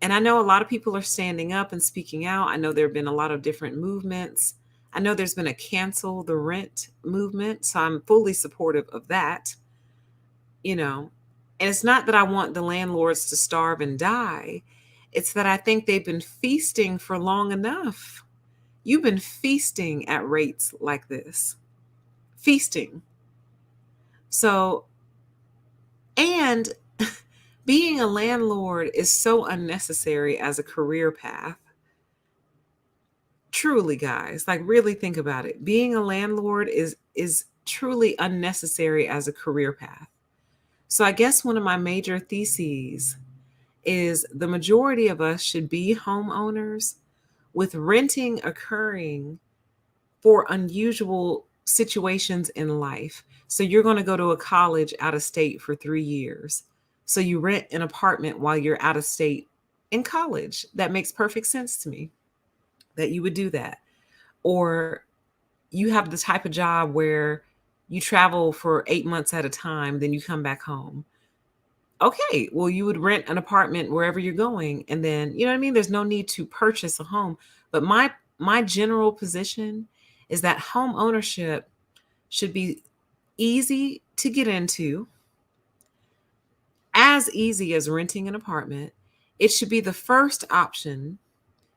And I know a lot of people are standing up and speaking out. I know there have been a lot of different movements. I know there's been a cancel the rent movement. So I'm fully supportive of that. And it's not that I want the landlords to starve and die. It's that I think they've been feasting for long enough. You've been feasting at rates like this. Feasting. So, and being a landlord is so unnecessary as a career path. Truly, guys, like really think about it. Being a landlord is truly unnecessary as a career path. So I guess one of my major theses is the majority of us should be homeowners, with renting occurring for unusual situations in life. So you're going to go to a college out of state for 3 years. So you rent an apartment while you're out of state in college. That makes perfect sense to me that you would do that. Or you have the type of job where you travel for 8 months at a time, then you come back home. Okay, well, you would rent an apartment wherever you're going. And then, you know what I mean? There's no need to purchase a home. But my general position is that home ownership should be easy to get into. As easy as renting an apartment, it should be the first option,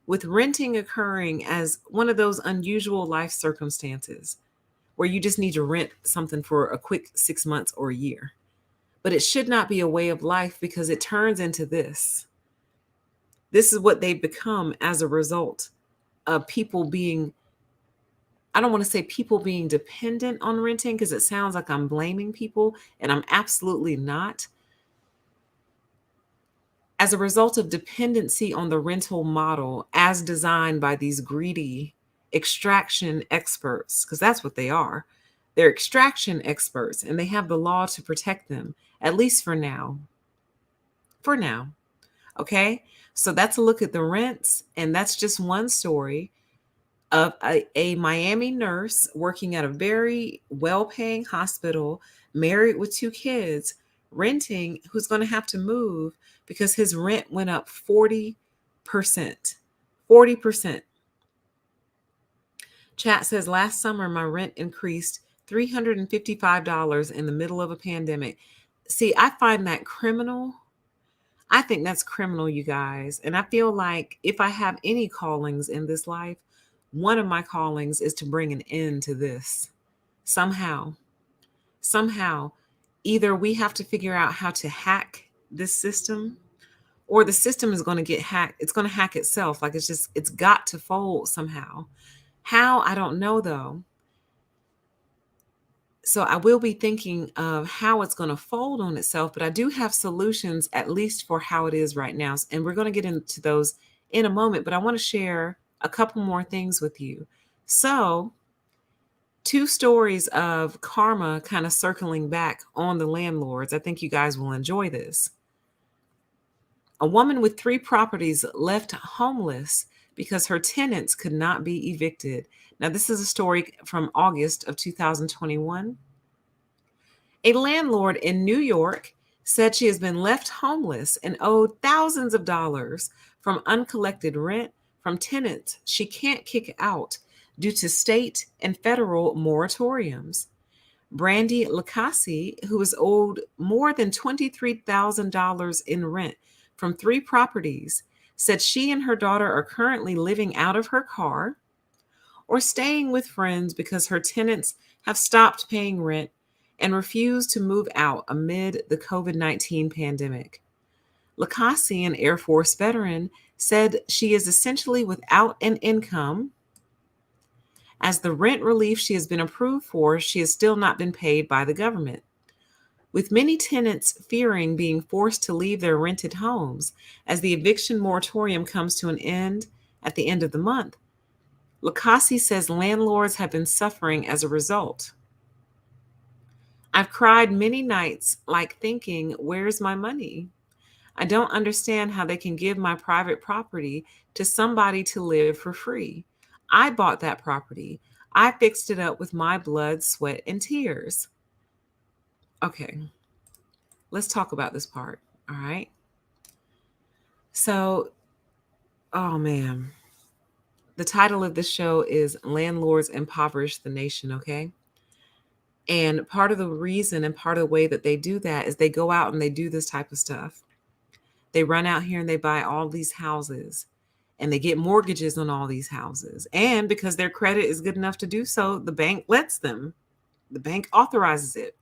with renting occurring as one of those unusual life circumstances where you just need to rent something for a quick 6 months or a year. But it should not be a way of life, because it turns into this. This is what they've become as a result of people being, I don't want to say people being dependent on renting, because it sounds like I'm blaming people, and I'm absolutely not. As a result of dependency on the rental model as designed by these greedy extraction experts, because that's what they are. They're extraction experts, and they have the law to protect them, at least for now. For now. Okay. So that's a look at the rents. And that's just one story of a Miami nurse working at a very well paying hospital, married with 2 kids, renting, who's going to have to move because his rent went up 40%. 40%. Chat says, last summer, my rent increased $355 in the middle of a pandemic. See, I find that criminal. I think that's criminal, you guys. And I feel like if I have any callings in this life, one of my callings is to bring an end to this. Somehow, either we have to figure out how to hack this system, or the system is going to get hacked. It's going to hack itself. Like, it's got to fold somehow. How? I don't know though. So I will be thinking of how it's going to fold on itself, but I do have solutions, at least for how it is right now. And we're going to get into those in a moment, but I want to share a couple more things with you. So 2 stories of karma kind of circling back on the landlords. I think you guys will enjoy this. A woman with 3 properties left homeless because her tenants could not be evicted. Now, this is a story from August of 2021. A landlord in New York said she has been left homeless and owed thousands of dollars from uncollected rent from tenants she can't kick out due to state and federal moratoriums. Brandy Lacassi, who is owed more than $23,000 in rent from 3 properties, said she and her daughter are currently living out of her car or staying with friends because her tenants have stopped paying rent and refused to move out amid the COVID-19 pandemic. Lacassi, an Air Force veteran, said she is essentially without an income, as the rent relief she has been approved for, she has still not been paid by the government. With many tenants fearing being forced to leave their rented homes as the eviction moratorium comes to an end at the end of the month, Lacassi says landlords have been suffering as a result. I've cried many nights, like thinking, where's my money? I don't understand how they can give my private property to somebody to live for free. I bought that property. I fixed it up with my blood, sweat, and tears. Okay, let's talk about this part. All right. So, oh man, the title of this show is Landlords Impoverish the Nation. Okay. And part of the reason and part of the way that they do that is they go out and they do this type of stuff. They run out here and they buy all these houses, and they get mortgages on all these houses. And because their credit is good enough to do so, the bank lets them. The bank authorizes it.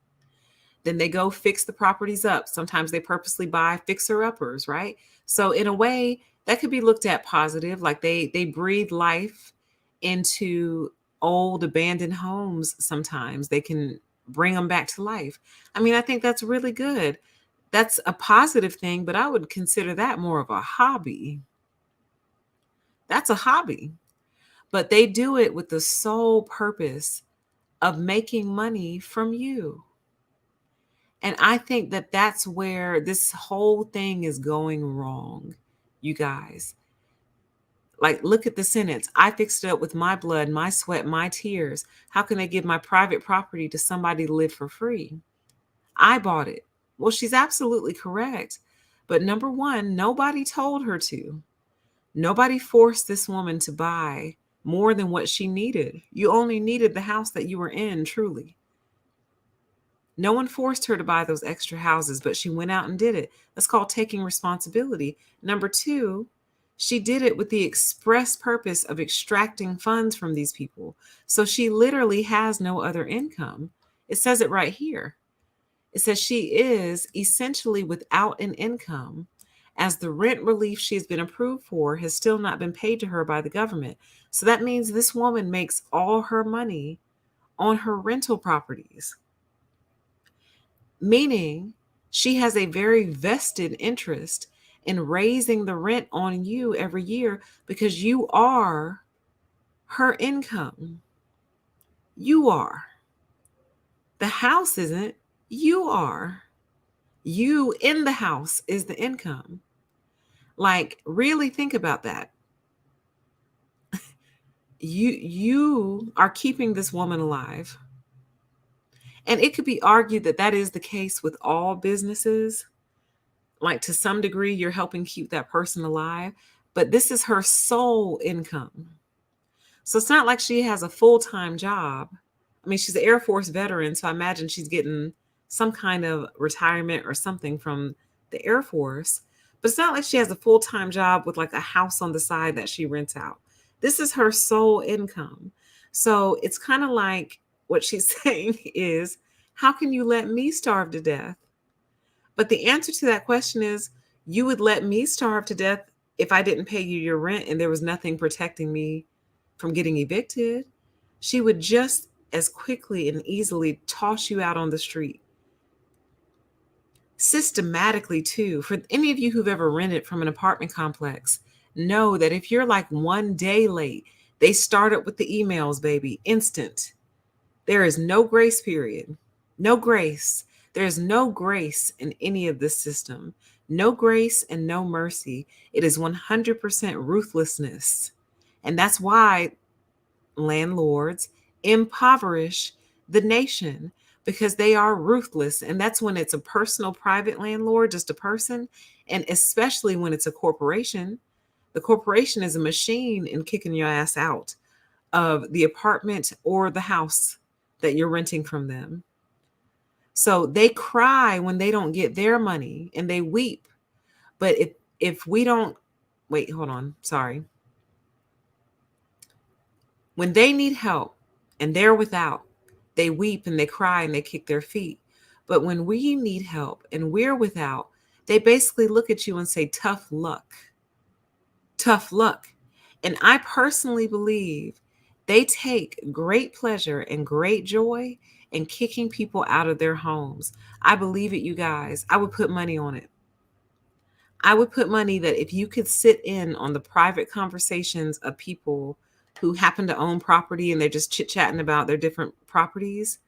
Then they go fix the properties up. Sometimes they purposely buy fixer-uppers, right? So in a way, that could be looked at positive. Like they breathe life into old abandoned homes. Sometimes they can bring them back to life. I mean, I think that's really good. That's a positive thing, but I would consider that more of a hobby. That's a hobby. But they do it with the sole purpose of making money from you. And I think that that's where this whole thing is going wrong, you guys. Like, look at the sentence. I fixed it up with my blood, my sweat, my tears. How can they give my private property to somebody to live for free? I bought it. Well, she's absolutely correct. But number one, nobody told her to. Nobody forced this woman to buy more than what she needed. You only needed the house that you were in, truly. No one forced her to buy those extra houses, but she went out and did it. That's called taking responsibility. Number two, she did it with the express purpose of extracting funds from these people. So she literally has no other income. It says it right here. It says she is essentially without an income, as the rent relief she has been approved for has still not been paid to her by the government. So that means this woman makes all her money on her rental properties, meaning she has a very vested interest in raising the rent on you every year because you are her income. You are. The house isn't, you are. You in the house is the income. Like, really think about that. You are keeping this woman alive. And it could be argued that that is the case with all businesses. Like, to some degree, you're helping keep that person alive, but this is her sole income. So it's not like she has a full-time job. I mean, she's an Air Force veteran, so I imagine she's getting some kind of retirement or something from the Air Force. But it's not like she has a full-time job with like a house on the side that she rents out. This is her sole income. So it's kind of like what she's saying is, how can you let me starve to death? But the answer to that question is, you would let me starve to death if I didn't pay you your rent and there was nothing protecting me from getting evicted. She would just as quickly and easily toss you out on the street. Systematically, too, for any of you who've ever rented from an apartment complex, know that if you're like one day late, they start up with the emails, baby, instant. There is no grace period. No grace. There's no grace in any of this system. No grace and no mercy. It is 100% ruthlessness. And that's why landlords impoverish the nation, because they are ruthless. And that's when it's a personal, private landlord, just a person. And especially when it's a corporation. The corporation is a machine in kicking your ass out of the apartment or the house that you're renting from them. So they cry when they don't get their money and they weep. But if we don't, wait, hold on, sorry. When they need help and they're without, they weep and they cry and they kick their feet. But when we need help and we're without, they basically look at you and say, tough luck. Tough luck. And I personally believe they take great pleasure and great joy in kicking people out of their homes. I believe it, you guys. I would put money on it. I would put money that if you could sit in on the private conversations of people who happen to own property and they're just chit-chatting about their different properties,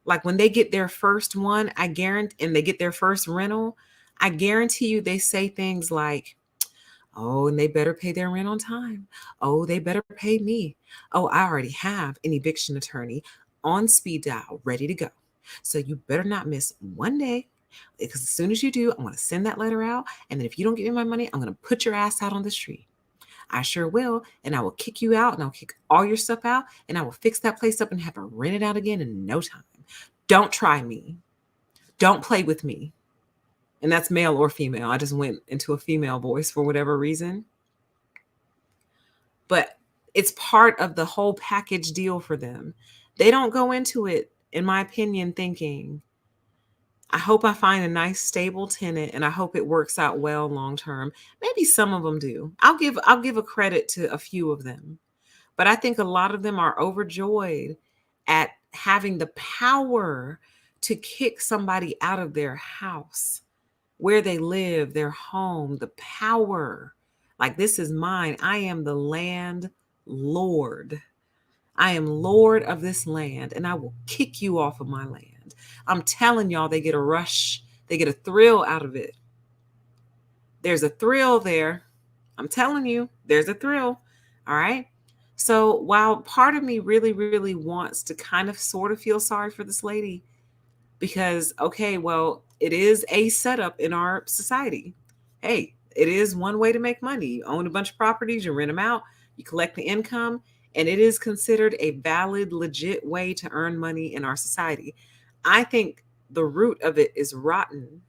like when they get their first one, I guarantee, and they get their first rental, I guarantee you they say things like, oh, and they better pay their rent on time. Oh, they better pay me. Oh, I already have an eviction attorney on speed dial, ready to go. So you better not miss one day, because as soon as you do, I'm going to send that letter out. And then if you don't give me my money, I'm going to put your ass out on the street. I sure will. And I will kick you out and I'll kick all your stuff out and I will fix that place up and have it rented out again in no time. Don't try me. Don't play with me. And that's male or female. I just went into a female voice for whatever reason. But it's part of the whole package deal for them. They don't go into it, in my opinion, thinking, I hope I find a nice stable tenant and I hope it works out well long term. Maybe some of them do. I'll give a credit to a few of them. But I think a lot of them are overjoyed at having the power to kick somebody out of their house, where they live, their home, the power. Like, this is mine. I am the landlord. I am Lord of this land, and I will kick you off of my land. I'm telling y'all, they get a rush. They get a thrill out of it. There's a thrill there. I'm telling you, there's a thrill. All right. So while part of me really, really wants to kind of sort of feel sorry for this lady, because, okay, well, it is a setup in our society. Hey, it is one way to make money. You own a bunch of properties, you rent them out, you collect the income, and it is considered a valid, legit way to earn money in our society. I think the root of it is rotten,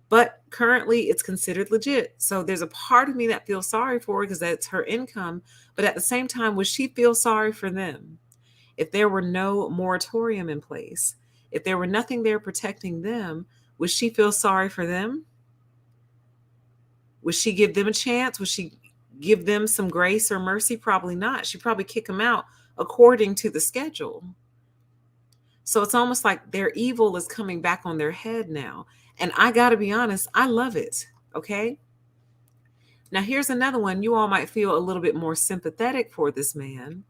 but currently it's considered legit. So there's a part of me that feels sorry for her because that's her income. But at the same time, would she feel sorry for them if there were no moratorium in place? If there were nothing there protecting them, would she feel sorry for them? Would she give them a chance? Would she give them some grace or mercy? Probably not. She'd probably kick them out according to the schedule. So it's almost like their evil is coming back on their head now. And I got to be honest, I love it. Okay. Now, here's another one. You all might feel a little bit more sympathetic for this man.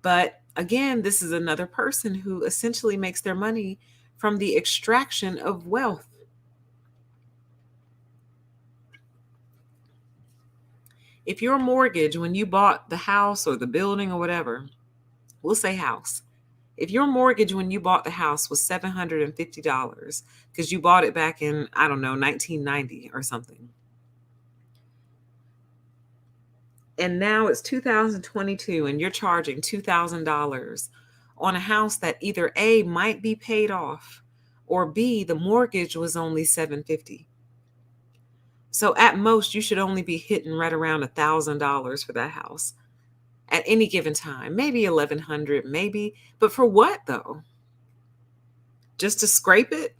But again, this is another person who essentially makes their money from the extraction of wealth. If your mortgage, when you bought the house or the building or whatever, we'll say house. If your mortgage when you bought the house was $750 because you bought it back in, I don't know, 1990 or something, and now it's 2022 and you're charging $2,000 on a house that either A, might be paid off, or B, the mortgage was only $750. So at most, you should only be hitting right around $1,000 for that house at any given time. Maybe 1,100, maybe. But for what though? Just to scrape it?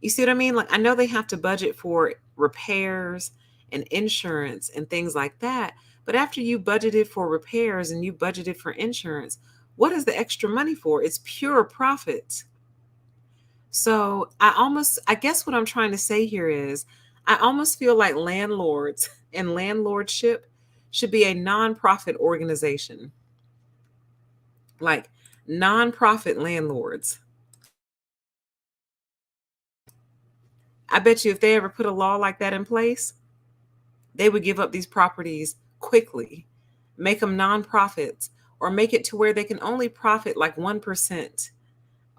You see what I mean? Like, I know they have to budget for repairs and insurance and things like that. But after you budgeted for repairs and you budgeted for insurance, what is the extra money for? It's pure profit. So I guess what I'm trying to say here is, I almost feel like landlords and landlordship should be a nonprofit organization, like nonprofit landlords. I bet you if they ever put a law like that in place, they would give up these properties quickly, make them nonprofits, or make it to where they can only profit like 1%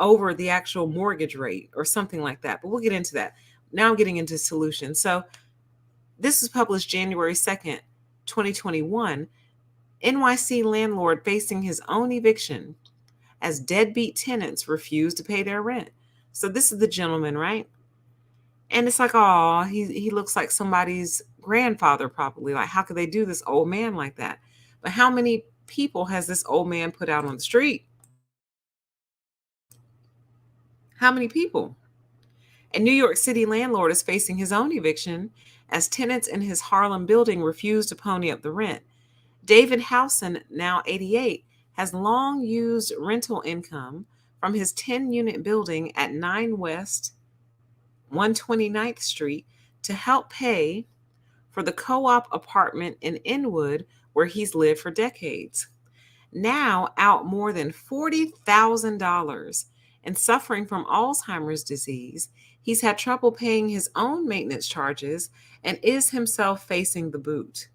over the actual mortgage rate or something like that. But we'll get into that. Now I'm getting into solutions. So this was published January 2nd, 2021. NYC landlord facing his own eviction as deadbeat tenants refuse to pay their rent. So this is the gentleman, right? And it's like, oh, he looks like somebody's grandfather, probably. Like, how could they do this old man like that? But how many people has this old man put out on the street? How many people? A New York City landlord is facing his own eviction as tenants in his Harlem building refuse to pony up the rent. David Howson, now 88, has long used rental income from his 10-unit building at 9 West 129th Street to help pay for the co-op apartment in Inwood where he's lived for decades. Now out more than $40,000 and suffering from Alzheimer's disease, he's had trouble paying his own maintenance charges and is himself facing the boot.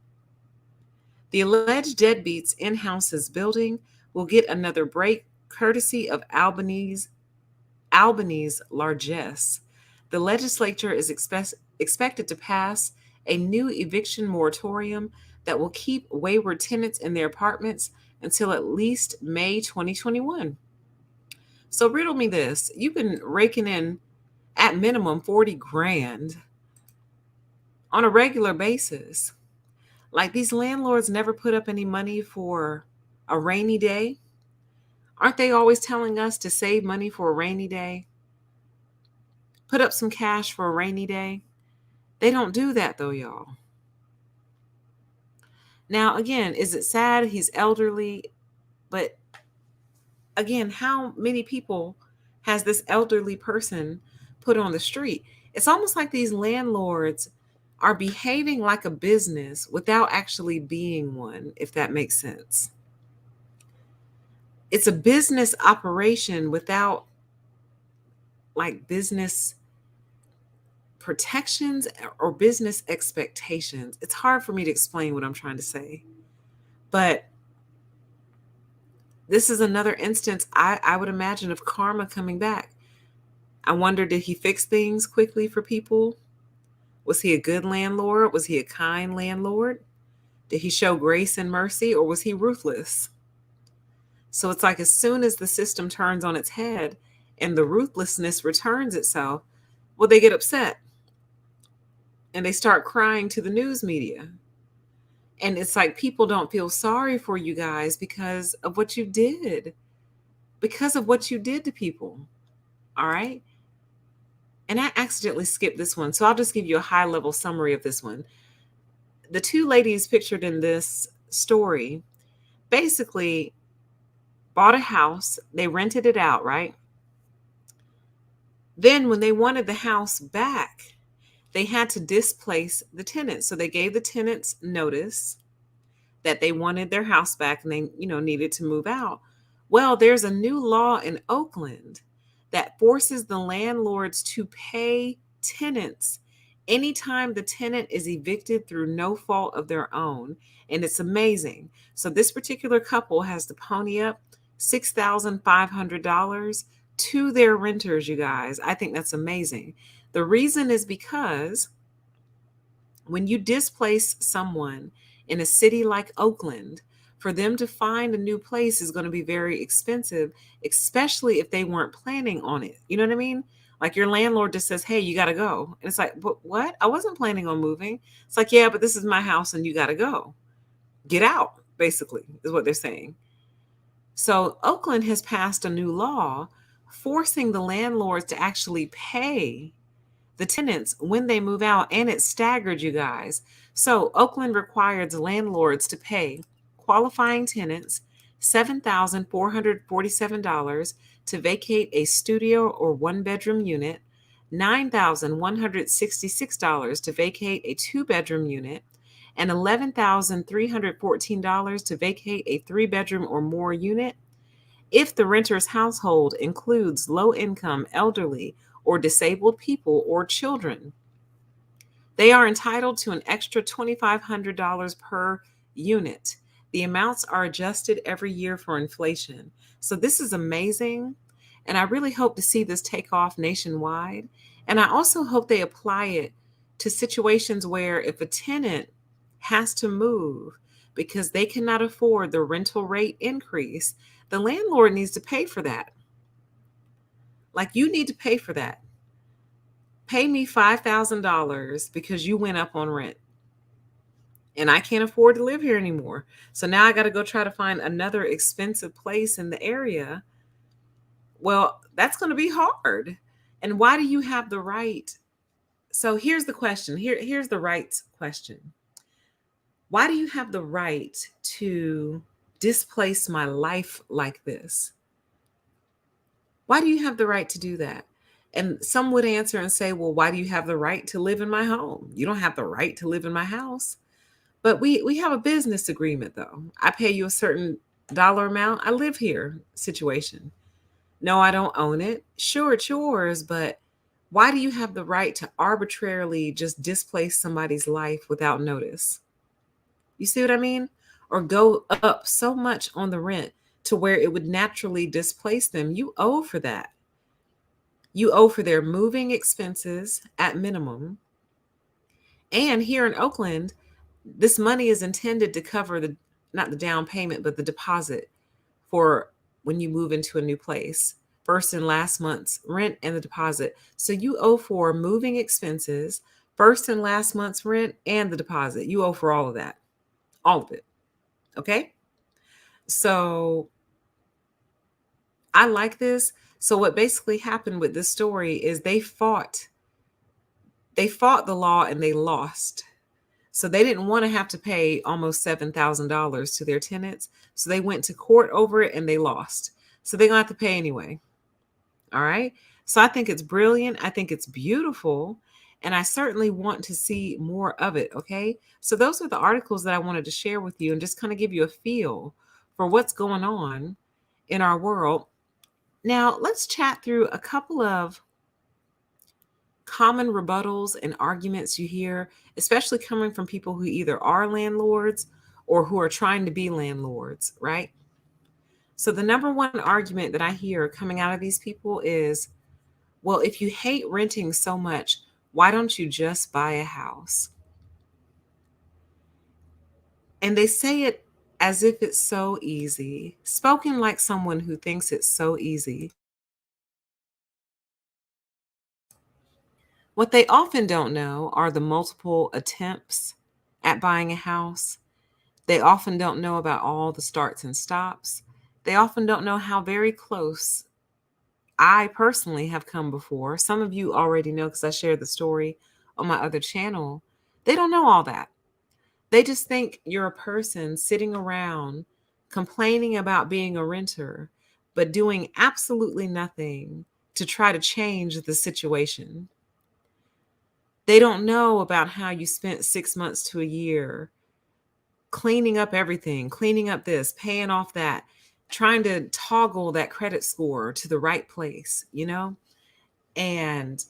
The alleged deadbeats in House's building will get another break courtesy of Albany's largesse. The legislature is expected to pass a new eviction moratorium that will keep wayward tenants in their apartments until at least May 2021. So riddle me this. You've been raking in at minimum 40 grand on a regular basis. Like, these landlords never put up any money for a rainy day. Aren't they always telling us to save money for a rainy day? Put up some cash for a rainy day. They don't do that though, y'all. Now, again, is it sad he's elderly? But again, how many people has this elderly person put on the street? It's almost like these landlords are behaving like a business without actually being one, if that makes sense. It's a business operation without like business protections or business expectations. It's hard for me to explain what I'm trying to say. But this is another instance, I would imagine, of karma coming back. I wonder, did he fix things quickly for people? Was he a good landlord? Was he a kind landlord? Did he show grace and mercy, or was he ruthless? So it's like as soon as the system turns on its head and the ruthlessness returns itself, well, they get upset and they start crying to the news media. And it's like people don't feel sorry for you guys because of what you did, because of what you did to people. All right. And I accidentally skipped this one. So I'll just give you a high level summary of this one. The two ladies pictured in this story basically bought a house, they rented it out, right? Then, when they wanted the house back, they had to displace the tenants. So they gave the tenants notice that they wanted their house back and they, needed to move out. Well, there's a new law in Oakland that forces the landlords to pay tenants anytime the tenant is evicted through no fault of their own. And it's amazing. So this particular couple has to pony up $6,500 to their renters, you guys. I think that's amazing. The reason is because when you displace someone in a city like Oakland, for them to find a new place is going to be very expensive, especially if they weren't planning on it. You know what I mean? Like your landlord just says, hey, you got to go. And it's like, but what? I wasn't planning on moving. It's like, yeah, but this is my house and you got to go. Get out, basically, is what they're saying. So Oakland has passed a new law forcing the landlords to actually pay the tenants when they move out, and it's staggered, you guys. So Oakland requires landlords to pay qualifying tenants $7,447 to vacate a studio or one bedroom unit, $9,166 to vacate a two bedroom unit, and $11,314 to vacate a three bedroom or more unit if the renter's household includes low income, elderly, or disabled people or children. They are entitled to an extra $2,500 per unit. The amounts are adjusted every year for inflation. So this is amazing. And I really hope to see this take off nationwide. And I also hope they apply it to situations where if a tenant has to move because they cannot afford the rental rate increase, the landlord needs to pay for that. Like you need to pay for that. Pay me $5,000 because you went up on rent and I can't afford to live here anymore. So now I got to go try to find another expensive place in the area. Well, that's going to be hard. And why do you have the right? So here's the question. Here's the rights question. Why do you have the right to displace my life like this? Why do you have the right to do that? And some would answer and say, well, why do you have the right to live in my home? You don't have the right to live in my house. But we have a business agreement, though. I pay you a certain dollar amount. I live here situation. No, I don't own it. Sure, it's yours, but why do you have the right to arbitrarily just displace somebody's life without notice? You see what I mean? Or go up so much on the rent to where it would naturally displace them. You owe for that. You owe for their moving expenses at minimum. And here in Oakland, this money is intended to cover the not the down payment, but the deposit for when you move into a new place. First and last month's rent and the deposit. So you owe for moving expenses, first and last month's rent and the deposit. You owe for all of that. All of it. Okay? So I like this. So what basically happened with this story is they fought the law and they lost. So they didn't want to have to pay almost $7,000 to their tenants. So they went to court over it and they lost. So they're going to have to pay anyway. All right. So I think it's brilliant. I think it's beautiful. And I certainly want to see more of it. Okay. So those are the articles that I wanted to share with you and just kind of give you a feel for what's going on in our world. Now, let's chat through a couple of common rebuttals and arguments you hear, especially coming from people who either are landlords or who are trying to be landlords, right? So the number one argument that I hear coming out of these people is, well, if you hate renting so much, why don't you just buy a house? And they say it as if it's so easy, spoken like someone who thinks it's so easy. What they often don't know are the multiple attempts at buying a house. They often don't know about all the starts and stops. They often don't know how very close I personally have come before. Some of you already know because I shared the story on my other channel. They don't know all that. They just think you're a person sitting around complaining about being a renter, but doing absolutely nothing to try to change the situation. They don't know about how you spent 6 months to a year cleaning up everything, cleaning up this, paying off that, trying to toggle that credit score to the right place, you know? And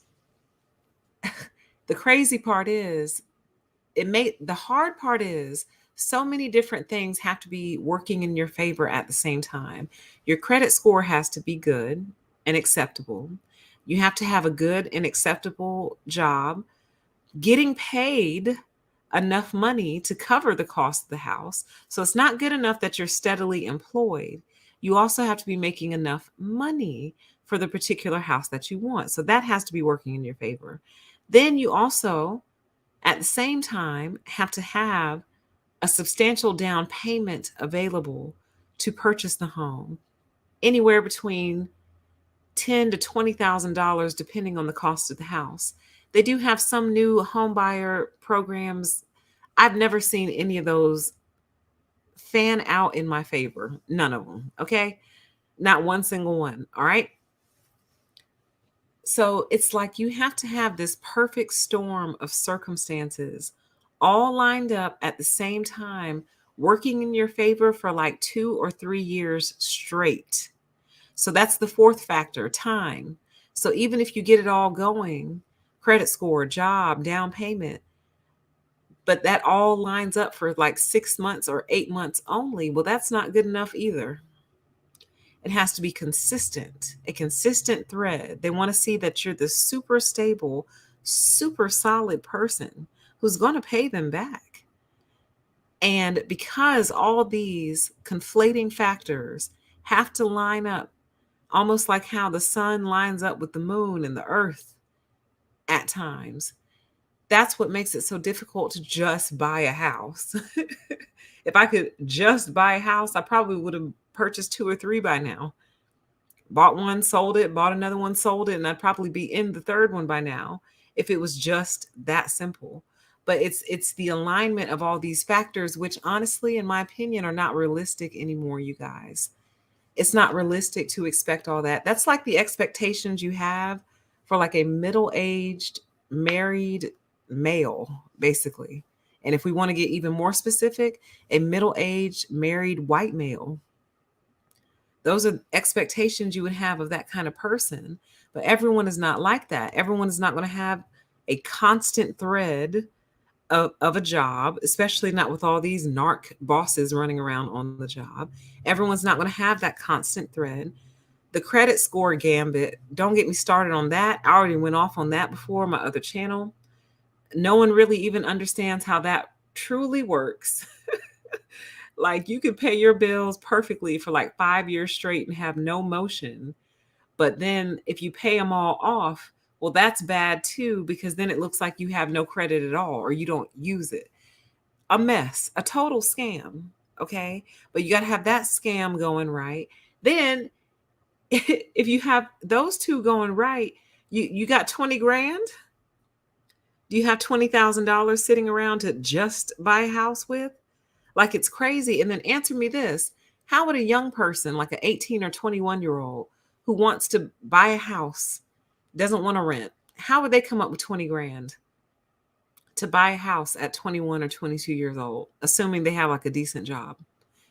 the crazy part is, the hard part is so many different things have to be working in your favor at the same time. Your credit score has to be good and acceptable. You have to have a good and acceptable job, getting paid enough money to cover the cost of the house. So it's not good enough that you're steadily employed. You also have to be making enough money for the particular house that you want. So that has to be working in your favor. Then you also, at the same time, have to have a substantial down payment available to purchase the home, anywhere between ten to $20,000, depending on the cost of the house. They do have some new home buyer programs. I've never seen any of those fan out in my favor. None of them. Okay. Not one single one. All right. So it's like you have to have this perfect storm of circumstances all lined up at the same time, working in your favor for like 2 or 3 years straight. So that's the fourth factor, time. So even if you get it all going, credit score, job, down payment, but that all lines up for like 6 months or 8 months only, well, that's not good enough either. It has to be consistent, a consistent thread. They want to see that you're the super stable, super solid person who's going to pay them back. And because all these conflating factors have to line up, almost like how the sun lines up with the moon and the earth at times, that's what makes it so difficult to just buy a house. If I could just buy a house, I probably would have purchased 2 or 3 by now. Bought one, sold it, bought another one, sold it, and I'd probably be in the third one by now if it was just that simple. But it's the alignment of all these factors, which honestly, in my opinion, are not realistic anymore, you guys. It's not realistic to expect all that. That's like the expectations you have for like a middle-aged married male, basically. And if we want to get even more specific, a middle-aged married white male. Those are expectations you would have of that kind of person. But everyone is not like that. Everyone is not going to have a constant thread of a job, especially not with all these narc bosses running around on the job. Everyone's not going to have that constant thread. The credit score gambit, don't get me started on that. I already went off on that before on my other channel. No one really even understands how that truly works. Like you could pay your bills perfectly for like 5 years straight and have no motion. But then if you pay them all off, well, that's bad too, because then it looks like you have no credit at all or you don't use it. A mess, a total scam. Okay. But you got to have that scam going right. Then if you have those two going right, you got 20 grand. Do you have $20,000 sitting around to just buy a house with? Like it's crazy. And then answer me this. How would a young person, like an 18 or 21-year-old who wants to buy a house, doesn't want to rent, how would they come up with 20 grand to buy a house at 21 or 22 years old, assuming they have like a decent job?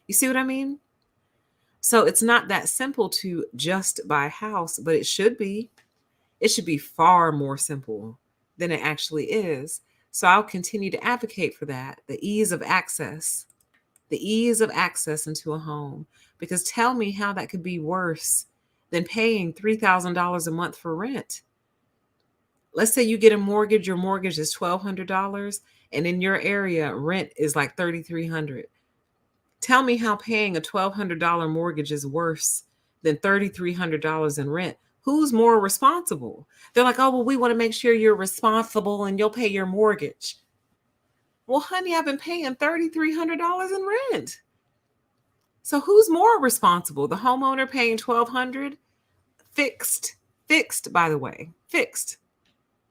You see what I mean? So it's not that simple to just buy a house, but it should be. It should be far more simple than it actually is. So I'll continue to advocate for that, the ease of access into a home. Because tell me how that could be worse than paying $3,000 a month for rent. Let's say you get a mortgage, your mortgage is $1,200, and in your area, rent is like $3,300. Tell me how paying a $1,200 mortgage is worse than $3,300 in rent Who's more responsible? They're like, oh, well, we want to make sure you're responsible and you'll pay your mortgage. Well, honey, I've been paying $3,300 in rent. So who's more responsible? The homeowner paying $1,200? Fixed, by the way, fixed.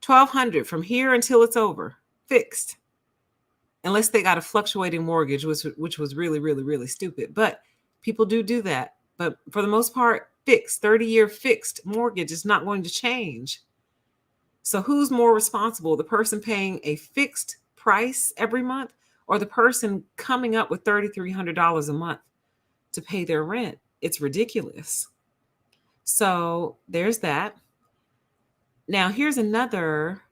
$1,200 from here until it's over. Fixed. Unless they got a fluctuating mortgage, which was really, really, really stupid. But people do that. But for the most part, fixed, 30-year fixed mortgage is not going to change. So who's more responsible? The person paying a fixed price every month, or the person coming up with $3,300 a month to pay their rent? It's ridiculous. So there's that. Now, here's another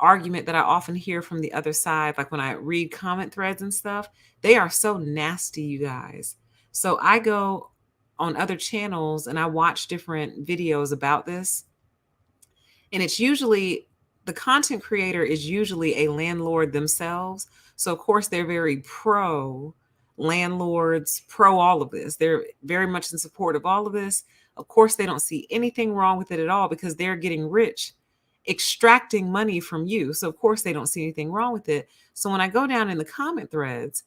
argument that I often hear from the other side, like when I read comment threads and stuff. They are so nasty, you guys. So I go on other channels and I watch different videos about this. And it's usually, the content creator is usually a landlord themselves. So of course they're very pro landlords, pro all of this. They're very much in support of all of this. Of course, they don't see anything wrong with it at all because they're getting rich, extracting money from you. So of course they don't see anything wrong with it. So when I go down in the comment threads,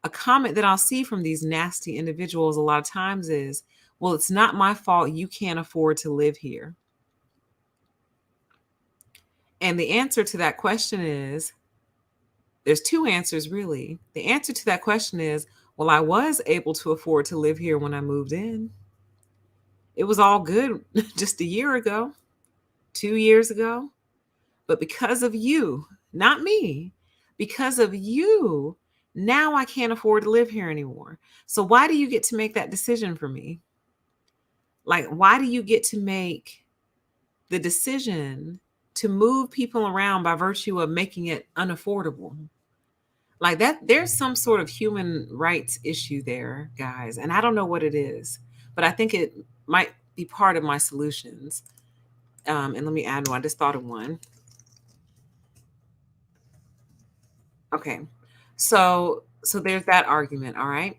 a comment that I'll see from these nasty individuals a lot of times is, well, it's not my fault you can't afford to live here. And the answer to that question is, there's two answers really. The answer to that question is, well, I was able to afford to live here when I moved in. It was all good just a year ago, 2 years ago. But because of you, not me, because of you, now I can't afford to live here anymore. So why do you get to make that decision for me? Like, why do you get to make the decision to move people around by virtue of making it unaffordable? Like that, there's some sort of human rights issue there, guys. And I don't know what it is, but I think it might be part of my solutions. And let me add one. I just thought of one. Okay. So there's that argument, all right?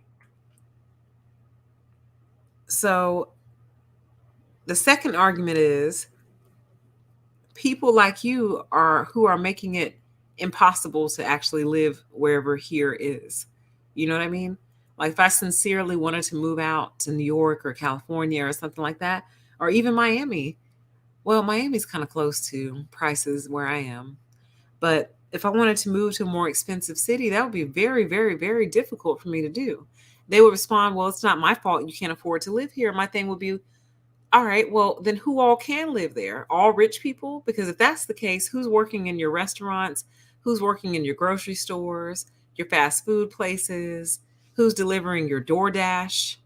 So the second argument is people like you are who are making it impossible to actually live wherever here is. You know what I mean? Like if I sincerely wanted to move out to New York or California or something like that, or even Miami. Well, Miami's kind of close to prices where I am. But if I wanted to move to a more expensive city, that would be very, very, very difficult for me to do. They would respond, well, it's not my fault you can't afford to live here. My thing would be, all right, well, then who all can live there? All rich people? Because if that's the case, who's working in your restaurants? Who's working in your grocery stores, your fast food places? Who's delivering your DoorDash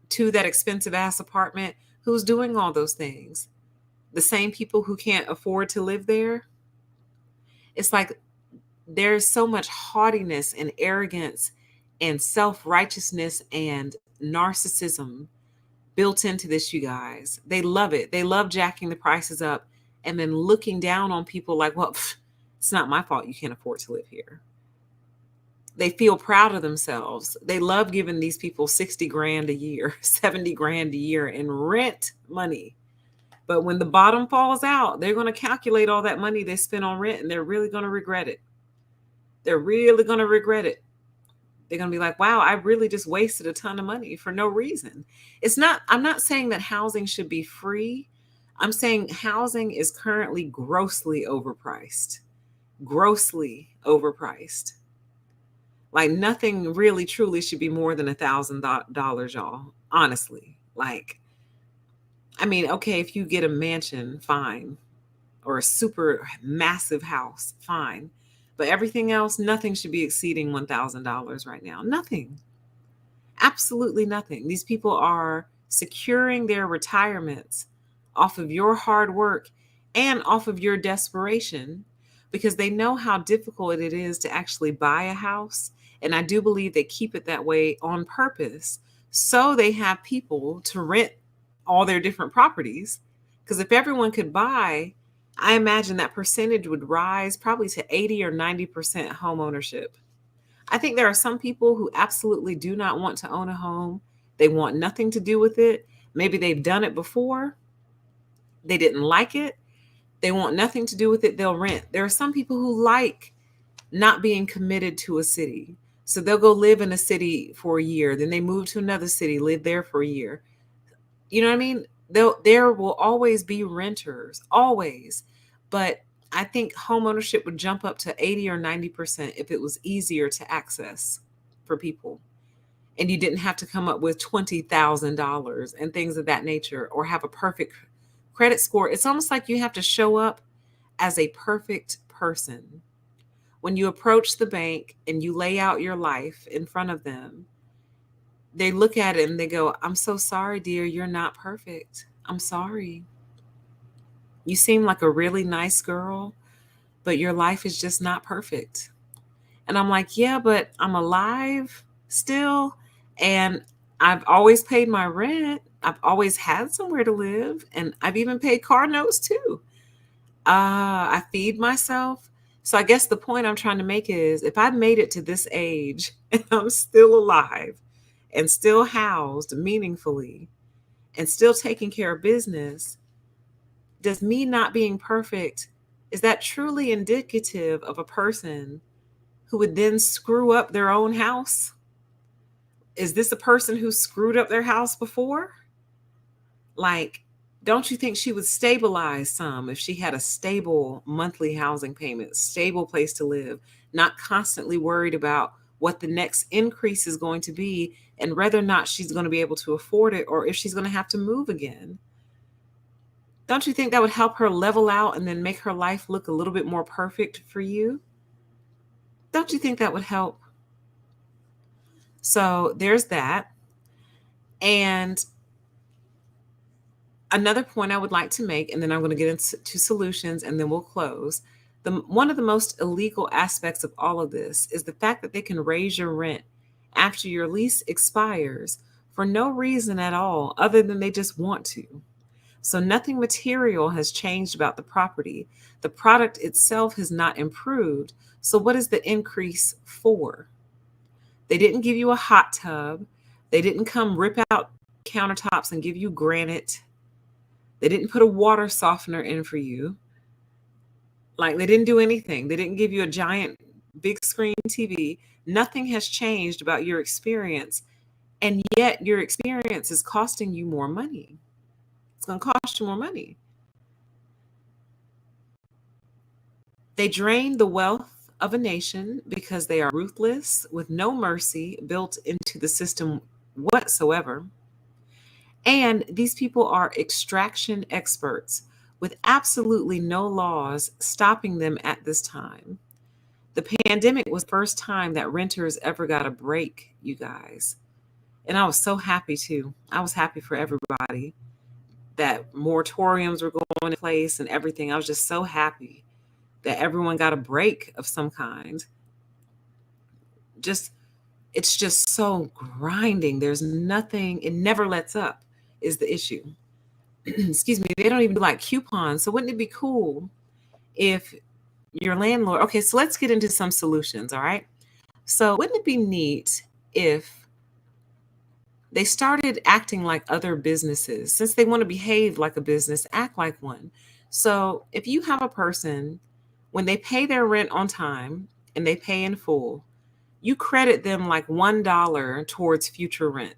to that expensive ass apartment? Who's doing all those things? The same people who can't afford to live there? It's like there's so much haughtiness and arrogance and self-righteousness and narcissism built into this, you guys. They love it. They love jacking the prices up and then looking down on people like, well, it's not my fault you can't afford to live here. They feel proud of themselves. They love giving these people 60 grand a year, 70 grand a year in rent money. But when the bottom falls out, they're going to calculate all that money they spent on rent and they're really going to regret it. They're really going to regret it. They're going to be like, wow, I really just wasted a ton of money for no reason. I'm not saying that housing should be free. I'm saying housing is currently grossly overpriced. Grossly overpriced. Like nothing really truly should be more than $1,000, y'all. Honestly. Like, I mean, okay, if you get a mansion, fine. Or a super massive house, fine. But everything else, nothing should be exceeding $1,000 right now. Nothing. Absolutely nothing. These people are securing their retirements off of your hard work and off of your desperation because they know how difficult it is to actually buy a house. And I do believe they keep it that way on purpose. So they have people to rent all their different properties. Because if everyone could buy, I imagine that percentage would rise probably to 80 or 90% home ownership. I think there are some people who absolutely do not want to own a home. They want nothing to do with it. Maybe they've done it before. They didn't like it. They want nothing to do with it. They'll rent. There are some people who like not being committed to a city. So they'll go live in a city for a year, then they move to another city, live there for a year. You know what I mean? There will always be renters, always. But I think home ownership would jump up to 80 or 90% if it was easier to access for people. And you didn't have to come up with $20,000 and things of that nature or have a perfect credit score. It's almost like you have to show up as a perfect person. When you approach the bank and you lay out your life in front of them, they look at it and they go, "I'm so sorry, dear, you're not perfect. I'm sorry. You seem like a really nice girl, but your life is just not perfect." And I'm like, "Yeah, but I'm alive still. And I've always paid my rent. I've always had somewhere to live. And I've even paid car notes too. I feed myself." So I guess the point I'm trying to make is if I've made it to this age and I'm still alive and still housed meaningfully and still taking care of business, does me not being perfect, is that truly indicative of a person who would then screw up their own house? Is this a person who screwed up their house before? Like, don't you think she would stabilize some if she had a stable monthly housing payment, stable place to live, not constantly worried about what the next increase is going to be and whether or not she's going to be able to afford it or if she's going to have to move again? Don't you think that would help her level out and then make her life look a little bit more perfect for you? Don't you think that would help? So there's that. And another point I would like to make, and then I'm going to get into solutions and then we'll close. One of the most illegal aspects of all of this is the fact that they can raise your rent after your lease expires for no reason at all other than they just want to. So nothing material has changed about the property. The product itself has not improved. So what is the increase for? They didn't give you a hot tub. They didn't come rip out countertops and give you granite. They didn't put a water softener in for you. Like they didn't do anything. They didn't give you a giant big screen TV. Nothing has changed about your experience. And yet your experience is costing you more money. It's going to cost you more money. They drain the wealth of a nation because they are ruthless with no mercy built into the system whatsoever. And these people are extraction experts with absolutely no laws stopping them at this time. The pandemic was the first time that renters ever got a break, you guys. And I was so happy too. I was happy for everybody that moratoriums were going in place and everything. I was just so happy that everyone got a break of some kind. Just, it's just so grinding. There's nothing, it never lets up, is the issue. Excuse me, they don't even do like coupons. So wouldn't it be cool if your landlord, okay, so let's get into some solutions, all right? So wouldn't it be neat if they started acting like other businesses? Since they want to behave like a business, act like one. So if you have a person, when they pay their rent on time and they pay in full, you credit them like $1 towards future rent.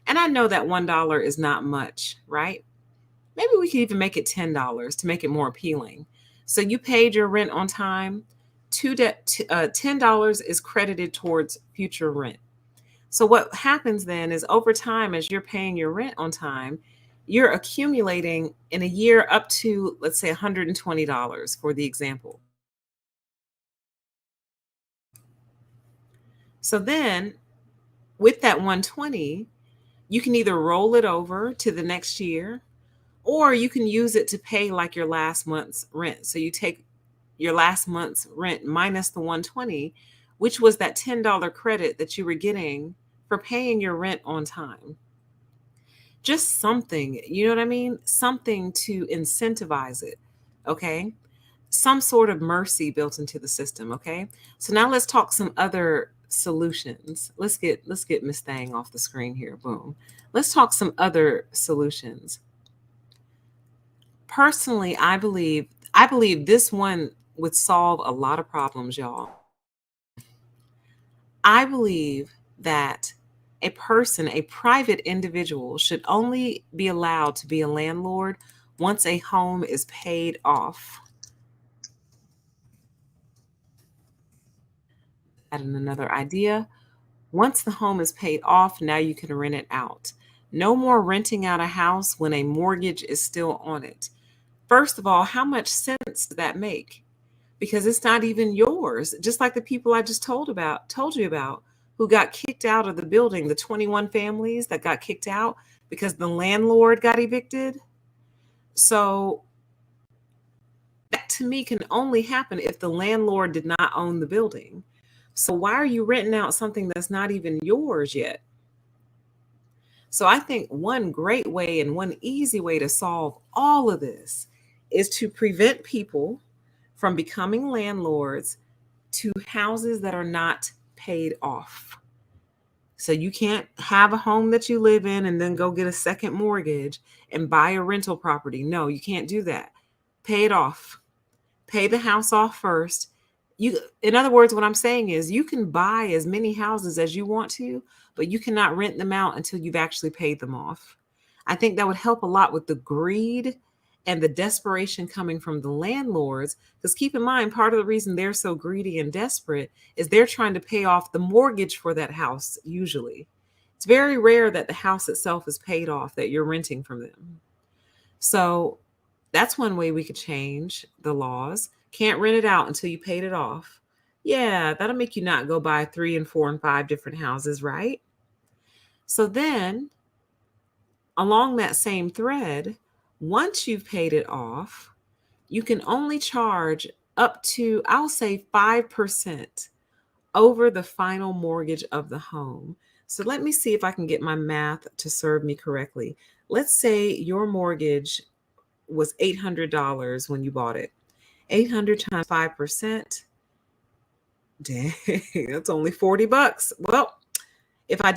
And I know that $1 is not much, right? Maybe we could even make it $10 to make it more appealing. So you paid your rent on time, $10 is credited towards future rent. So what happens then is over time, as you're paying your rent on time, you're accumulating in a year up to, let's say, $120 for the example. So then with that 120, you can either roll it over to the next year or you can use it to pay like your last month's rent. So you take your last month's rent minus the 120, which was that $10 credit that you were getting for paying your rent on time. Just something, you know what I mean? Something to incentivize it. Okay. Some sort of mercy built into the system. Okay. So now let's talk some other solutions. Let's get Miss Thang off the screen here. Boom. Let's talk some other solutions. Personally, I believe this one would solve a lot of problems, y'all. I believe that a person, a private individual, should only be allowed to be a landlord once a home is paid off. Adding another idea. Once the home is paid off, now you can rent it out. No more renting out a house when a mortgage is still on it. First of all, how much sense does that make? Because it's not even yours. Just like the people I just told you about, who got kicked out of the building, the 21 families that got kicked out because the landlord got evicted. So that to me can only happen if the landlord did not own the building. So why are you renting out something that's not even yours yet? So I think one great way and one easy way to solve all of this is to prevent people from becoming landlords to houses that are not paid off. So you can't have a home that you live in and then go get a second mortgage and buy a rental property. No, you can't do that. Pay it off. Pay the house off first. In other words, what I'm saying is you can buy as many houses as you want to, but you cannot rent them out until you've actually paid them off. I think that would help a lot with the greed and the desperation coming from the landlords. Because keep in mind, part of the reason they're so greedy and desperate is they're trying to pay off the mortgage for that house, usually. It's very rare that the house itself is paid off that you're renting from them. So that's one way we could change the laws. Can't rent it out until you paid it off. Yeah, that'll make you not go buy 3 and 4 and 5 different houses, right? So then, along that same thread, once you've paid it off, you can only charge up to, I'll say, 5% over the final mortgage of the home. So let me see if I can get my math to serve me correctly. Let's say your mortgage was $800 when you bought it. 800 times 5%. Dang, that's only $40. Well, if I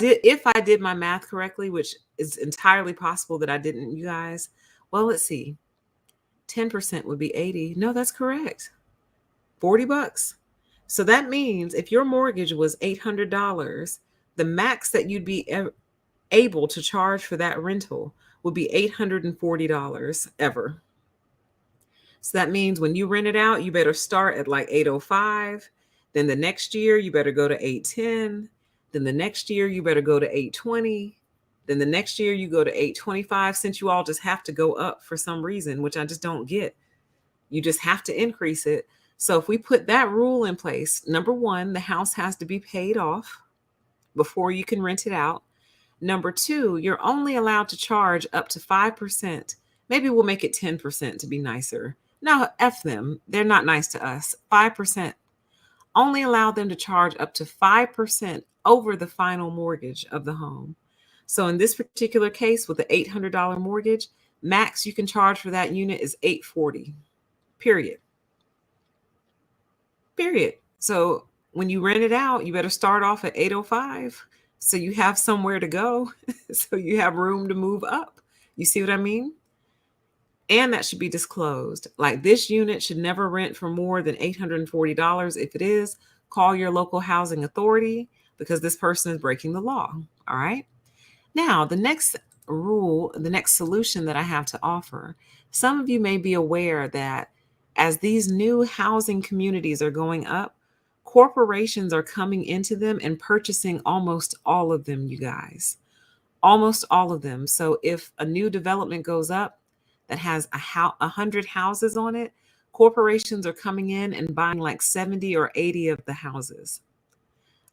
did my math correctly, which is entirely possible that I didn't, you guys. Well, let's see. 10% would be 80. No, that's correct. $40. So that means if your mortgage was $800, the max that you'd be able to charge for that rental would be $840 ever. So that means when you rent it out, you better start at like 805. Then the next year, you better go to 810. Then the next year, you better go to 820. Then the next year, you go to 825, since you all just have to go up for some reason, which I just don't get. You just have to increase it. So if we put that rule in place, number one, the house has to be paid off before you can rent it out. Number two, you're only allowed to charge up to 5%. Maybe we'll make it 10% to be nicer. No, F them. They're not nice to us. 5%. Only allow them to charge up to 5% over the final mortgage of the home. So in this particular case with the $800 mortgage, max you can charge for that unit is $840. Period. Period. So when you rent it out, you better start off at 805 so you have somewhere to go, so you have room to move up. You see what I mean? And that should be disclosed. Like, this unit should never rent for more than $840. If it is, call your local housing authority because this person is breaking the law. All right. Now, the next rule, the next solution that I have to offer, some of you may be aware that as these new housing communities are going up, corporations are coming into them and purchasing almost all of them, you guys. Almost all of them. So if a new development goes up that has 100 houses on it, corporations are coming in and buying like 70 or 80 of the houses.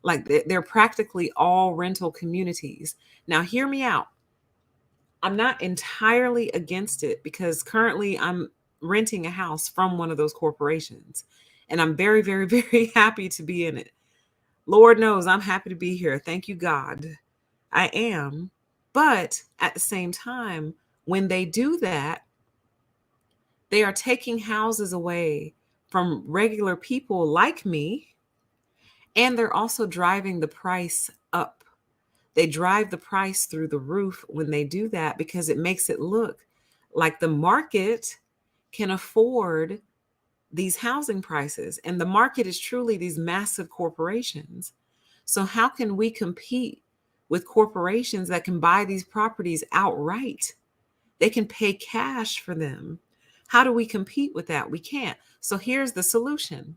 Like, they're practically all rental communities. Now, hear me out. I'm not entirely against it because currently I'm renting a house from one of those corporations. And I'm very, very, very happy to be in it. Lord knows I'm happy to be here. Thank you, God. I am. But at the same time, when they do that, they are taking houses away from regular people like me, and they're also driving the price up. They drive the price through the roof when they do that because it makes it look like the market can afford these housing prices. And the market is truly these massive corporations. So, how can we compete with corporations that can buy these properties outright? They can pay cash for them. How do we compete with that? We can't. So, here's the solution.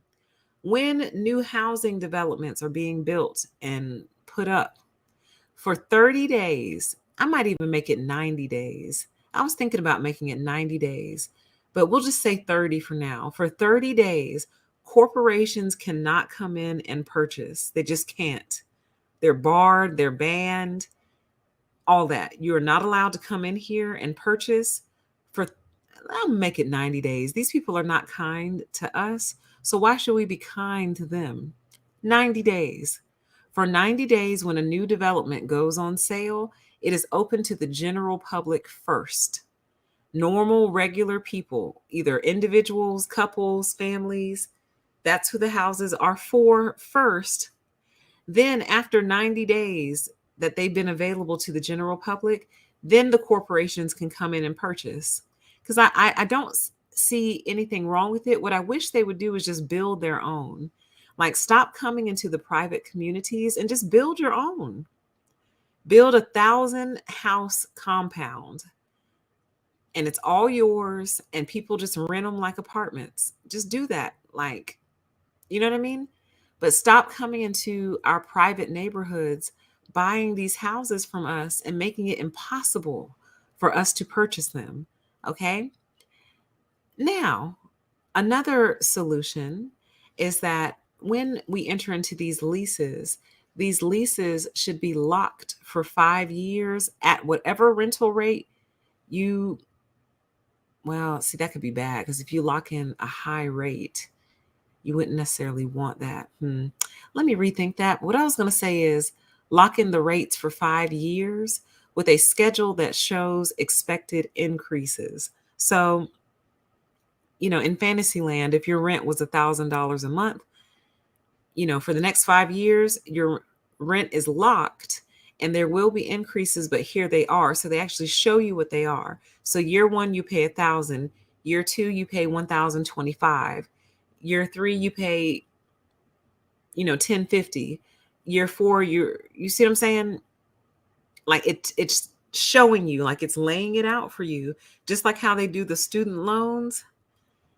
When new housing developments are being built and put up for 30 days, I might even make it 90 days. I was thinking about making it 90 days, but we'll just say 30 for now. For 30 days, corporations cannot come in and purchase. They just can't. They're barred, they're banned, all that. You're not allowed to come in here and purchase for, I'll make it 90 days. These people are not kind to us. So why should we be kind to them? 90 days. For 90 days, when a new development goes on sale, it is open to the general public first. Normal, regular people, either individuals, couples, families, that's who the houses are for first. Then, after 90 days that they've been available to the general public, then the corporations can come in and purchase. Because I don't see anything wrong with it. What I wish they would do is just build their own. Like, stop coming into the private communities and just build your own. Build 1,000 house compound and it's all yours and people just rent them like apartments. Just do that. Like, you know what I mean? But stop coming into our private neighborhoods, buying these houses from us and making it impossible for us to purchase them. Okay. Now, another solution is that when we enter into these leases should be locked for 5 years at whatever rental rate you, well, see, that could be bad because if you lock in a high rate, you wouldn't necessarily want that. Let me rethink that. What I was going to say is lock in the rates for 5 years with a schedule that shows expected increases. So, in Fantasyland, if your rent was $1,000 a month, for the next 5 years, your rent is locked and there will be increases, but here they are. So they actually show you what they are. So year one, you pay 1,000. Year two, you pay 1,025. Year three, you pay, 1,050. Year four, you see what I'm saying? Like it's showing you, like it's laying it out for you, just like how they do the student loans.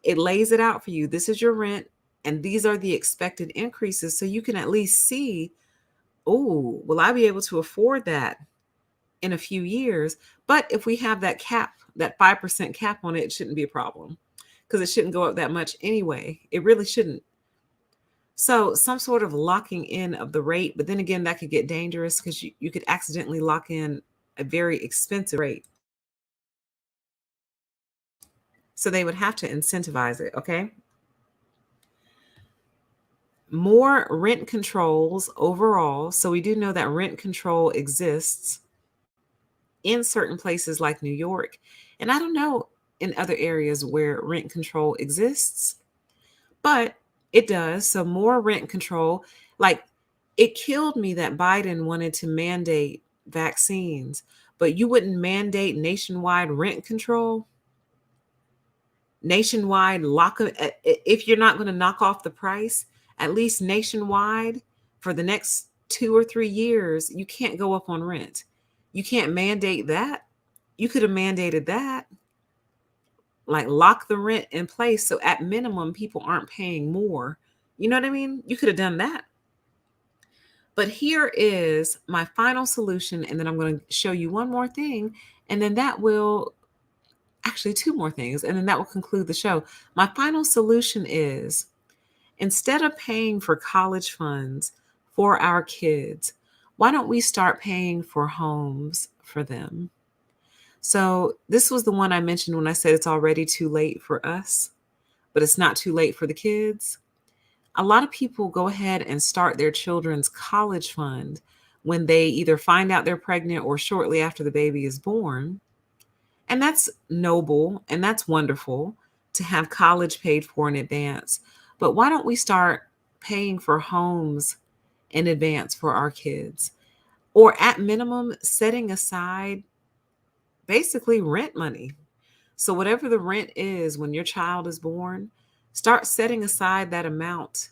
It lays it out for you. This is your rent, and these are the expected increases. So you can at least see, oh, will I be able to afford that in a few years? But if we have that cap, that 5% cap on it, it shouldn't be a problem because it shouldn't go up that much anyway. It really shouldn't. So some sort of locking in of the rate, but then again, that could get dangerous because you could accidentally lock in a very expensive rate. So they would have to incentivize it, okay? More rent controls overall. So we do know that rent control exists in certain places like New York. And I don't know in other areas where rent control exists, but it does. So more rent control. Like, it killed me that Biden wanted to mandate vaccines, but you wouldn't mandate nationwide rent control, nationwide lock. If you're not going to knock off the price, at least nationwide for the next 2 or 3 years, you can't go up on rent. You can't mandate that. You could have mandated that, like lock the rent in place. So at minimum, people aren't paying more. You know what I mean? You could have done that. But here is my final solution. And then I'm going to show you one more thing. And then that will actually two more things. And then that will conclude the show. My final solution is instead of paying for college funds for our kids, why don't we start paying for homes for them? So this was the one I mentioned when I said it's already too late for us, but it's not too late for the kids. A lot of people go ahead and start their children's college fund when they either find out they're pregnant or shortly after the baby is born. And that's noble and that's wonderful to have college paid for in advance. But why don't we start paying for homes in advance for our kids? Or at minimum, setting aside basically rent money. So, whatever the rent is when your child is born, start setting aside that amount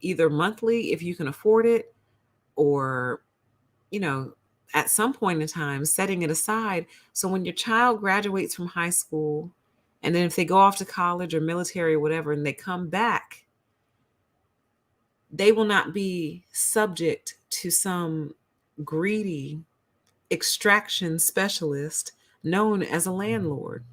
either monthly if you can afford it, or, you know, at some point in time, setting it aside. So, when your child graduates from high school, and then if they go off to college or military or whatever, and they come back, they will not be subject to some greedy extraction specialist known as a landlord.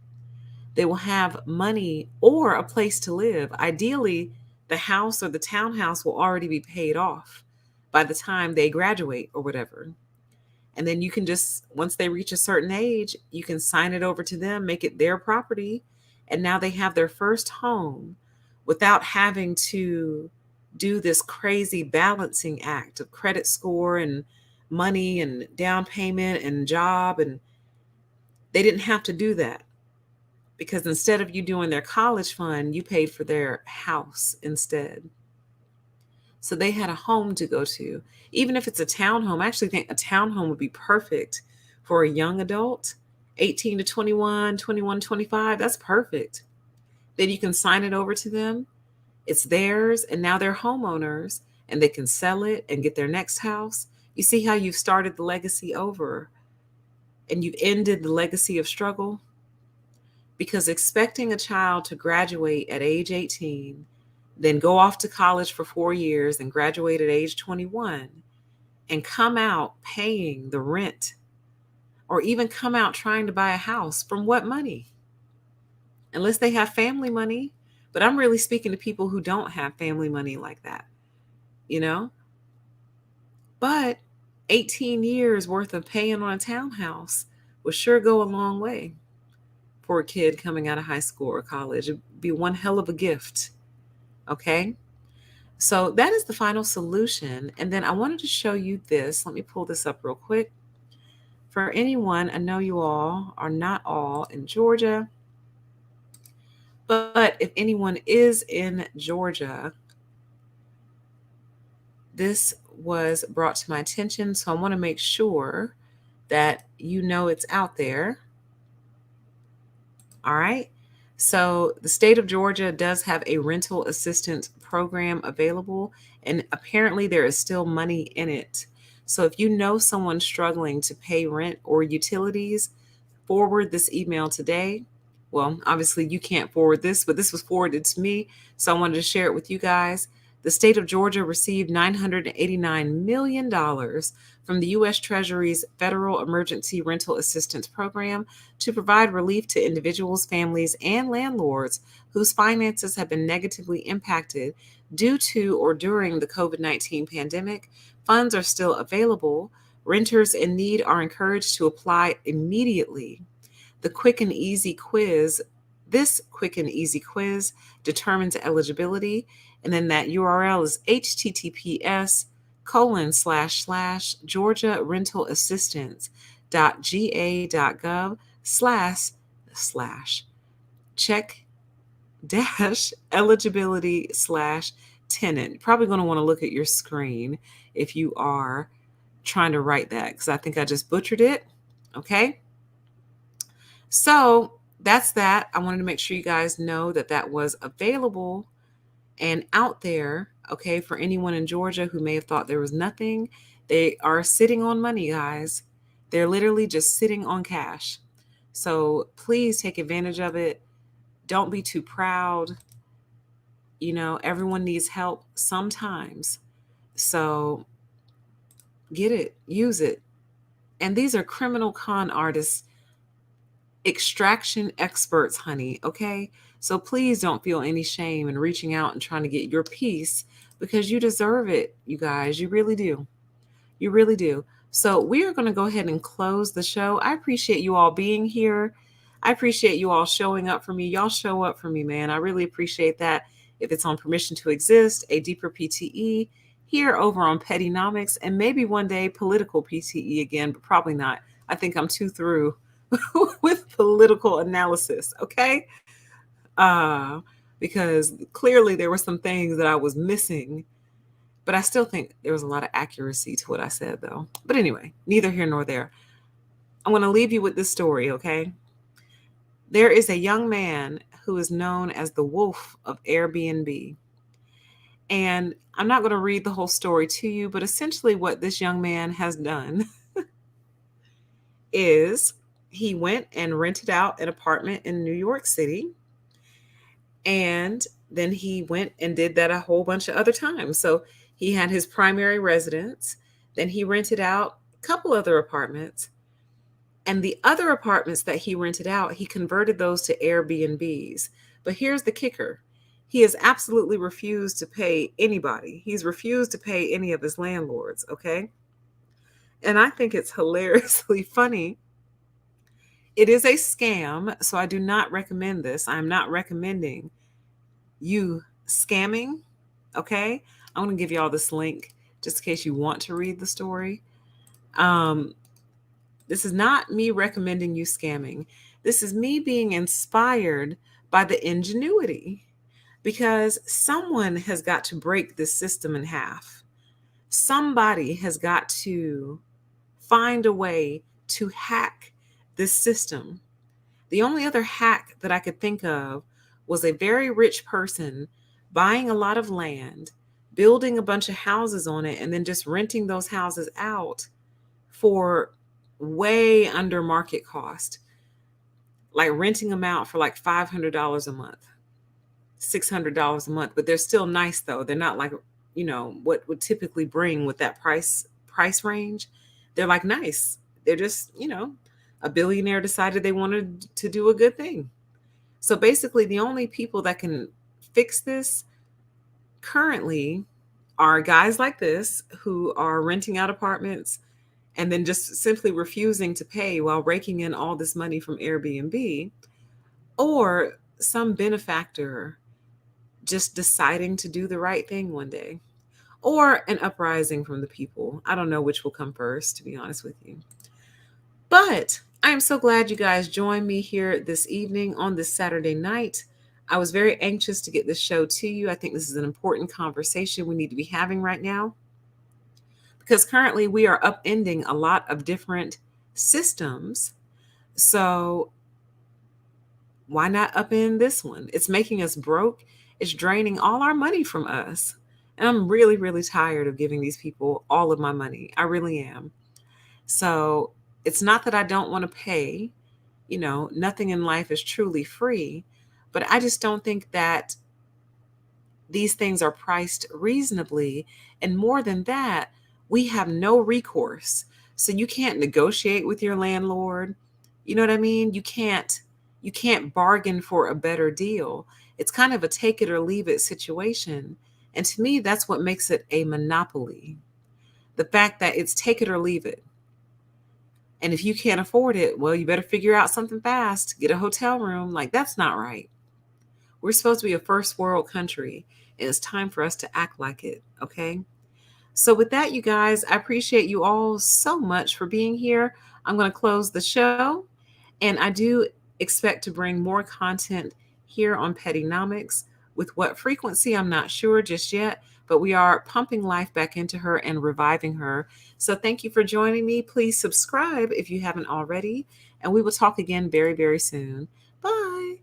They will have money or a place to live. Ideally, the house or the townhouse will already be paid off by the time they graduate or whatever. And then you can just, once they reach a certain age, you can sign it over to them, make it their property. And now they have their first home without having to do this crazy balancing act of credit score and money and down payment and job. And they didn't have to do that, because instead of you doing their college fund, you paid for their house instead. So they had a home to go to. Even if it's a townhome, I actually think a townhome would be perfect for a young adult, 18 to 21, 21, 25. That's perfect. Then you can sign it over to them. It's theirs, and now they're homeowners, and they can sell it and get their next house. You see how you've started the legacy over and you've ended the legacy of struggle? Because expecting a child to graduate at age 18, then go off to college for 4 years and graduate at age 21, and come out paying the rent, or even come out trying to buy a house, from what money? Unless they have family money. But I'm really speaking to people who don't have family money like that, you know? But 18 years worth of paying on a townhouse would sure go a long way for a kid coming out of high school or college. It'd be one hell of a gift. Okay. So that is the final solution. And then I wanted to show you this. Let me pull this up real quick. For anyone, I know you all are not all in Georgia, but if anyone is in Georgia, this was brought to my attention. So I want to make sure that you know it's out there. All right. So the state of Georgia does have a rental assistance program available, and apparently there is still money in it. So if you know someone struggling to pay rent or utilities, forward this email today. Well, obviously you can't forward this, but this was forwarded to me, so I wanted to share it with you guys. The state of Georgia received $989 million from the U.S. Treasury's Federal Emergency Rental Assistance Program to provide relief to individuals, families, and landlords whose finances have been negatively impacted due to or during the COVID-19 pandemic. Funds are still available. Renters in need are encouraged to apply immediately. The quick and easy quiz, this quick and easy quiz determines eligibility. And then that URL is https:// Georgia Rental Assistance.ga.gov/ check dash eligibility slash tenant. You're probably going to want to look at your screen if you are trying to write that, because I think I just butchered it. Okay. So that's that. I wanted to make sure you guys know that that was available and out there. Okay. For anyone in Georgia who may have thought there was nothing, they are sitting on money, guys. They're literally just sitting on cash. So please take advantage of it. Don't be too proud. You know, everyone needs help sometimes. So get it, use it. And these are criminal con artists, extraction experts, honey. Okay. So please don't feel any shame in reaching out and trying to get your piece, because you deserve it, you guys. You really do. You really do. So we are going to go ahead and close the show. I appreciate you all being here. I appreciate you all showing up for me. Y'all show up for me, man. I really appreciate that. If it's on Permission to Exist, a deeper PTE here over on Pettynomics, and maybe one day political PTE again, but probably not. I think I'm too through with political analysis. Okay. Because clearly there were some things that I was missing, but I still think there was a lot of accuracy to what I said, though. But anyway, neither here nor there. I want to leave you with this story, okay? There is a young man who is known as the Wolf of Airbnb. And I'm not going to read the whole story to you, but essentially, what this young man has done is he went and rented out an apartment in New York City. And then he went and did that a whole bunch of other times. So he had his primary residence, then he rented out a couple other apartments. And the other apartments that he rented out, he converted those to Airbnbs. But here's the kicker. He has absolutely refused to pay anybody. He's refused to pay any of his landlords, okay? And I think it's hilariously funny. It is a scam, so I do not recommend this. I'm not recommending you scamming, okay? I'm going to give you all this link just in case you want to read the story. This is not me recommending you scamming. This is me being inspired by the ingenuity, because someone has got to break this system in half. Somebody has got to find a way to hack this system. The only other hack that I could think of was a very rich person buying a lot of land, building a bunch of houses on it, and then just renting those houses out for way under market cost, like renting them out for like $500 a month, $600 a month. But they're still nice though. They're not like, what would typically bring with that price range. They're like nice. They're just, a billionaire decided they wanted to do a good thing. So basically, the only people that can fix this currently are guys like this who are renting out apartments and then just simply refusing to pay while raking in all this money from Airbnb, or some benefactor just deciding to do the right thing one day, or an uprising from the people. I don't know which will come first, to be honest with you. But I am so glad you guys joined me here this evening on this Saturday night. I was very anxious to get this show to you. I think this is an important conversation we need to be having right now, because currently we are upending a lot of different systems. So why not upend this one? It's making us broke. It's draining all our money from us. And I'm really, really tired of giving these people all of my money. I really am. So it's not that I don't want to pay. Nothing in life is truly free. But I just don't think that these things are priced reasonably. And more than that, we have no recourse. So you can't negotiate with your landlord. You know what I mean? You can't bargain for a better deal. It's kind of a take it or leave it situation. And to me, that's what makes it a monopoly. The fact that it's take it or leave it. And if you can't afford it, well, you better figure out something fast. Get a hotel room. Like, that's not right. We're supposed to be a first world country, and it's time for us to act like it, okay? So with that, you guys, I appreciate you all so much for being here. I'm going to close the show, and I do expect to bring more content here on Pettynomics. With what frequency, I'm not sure just yet, but we are pumping life back into her and reviving her. So thank you for joining me. Please subscribe if you haven't already, and we will talk again very, very soon. Bye.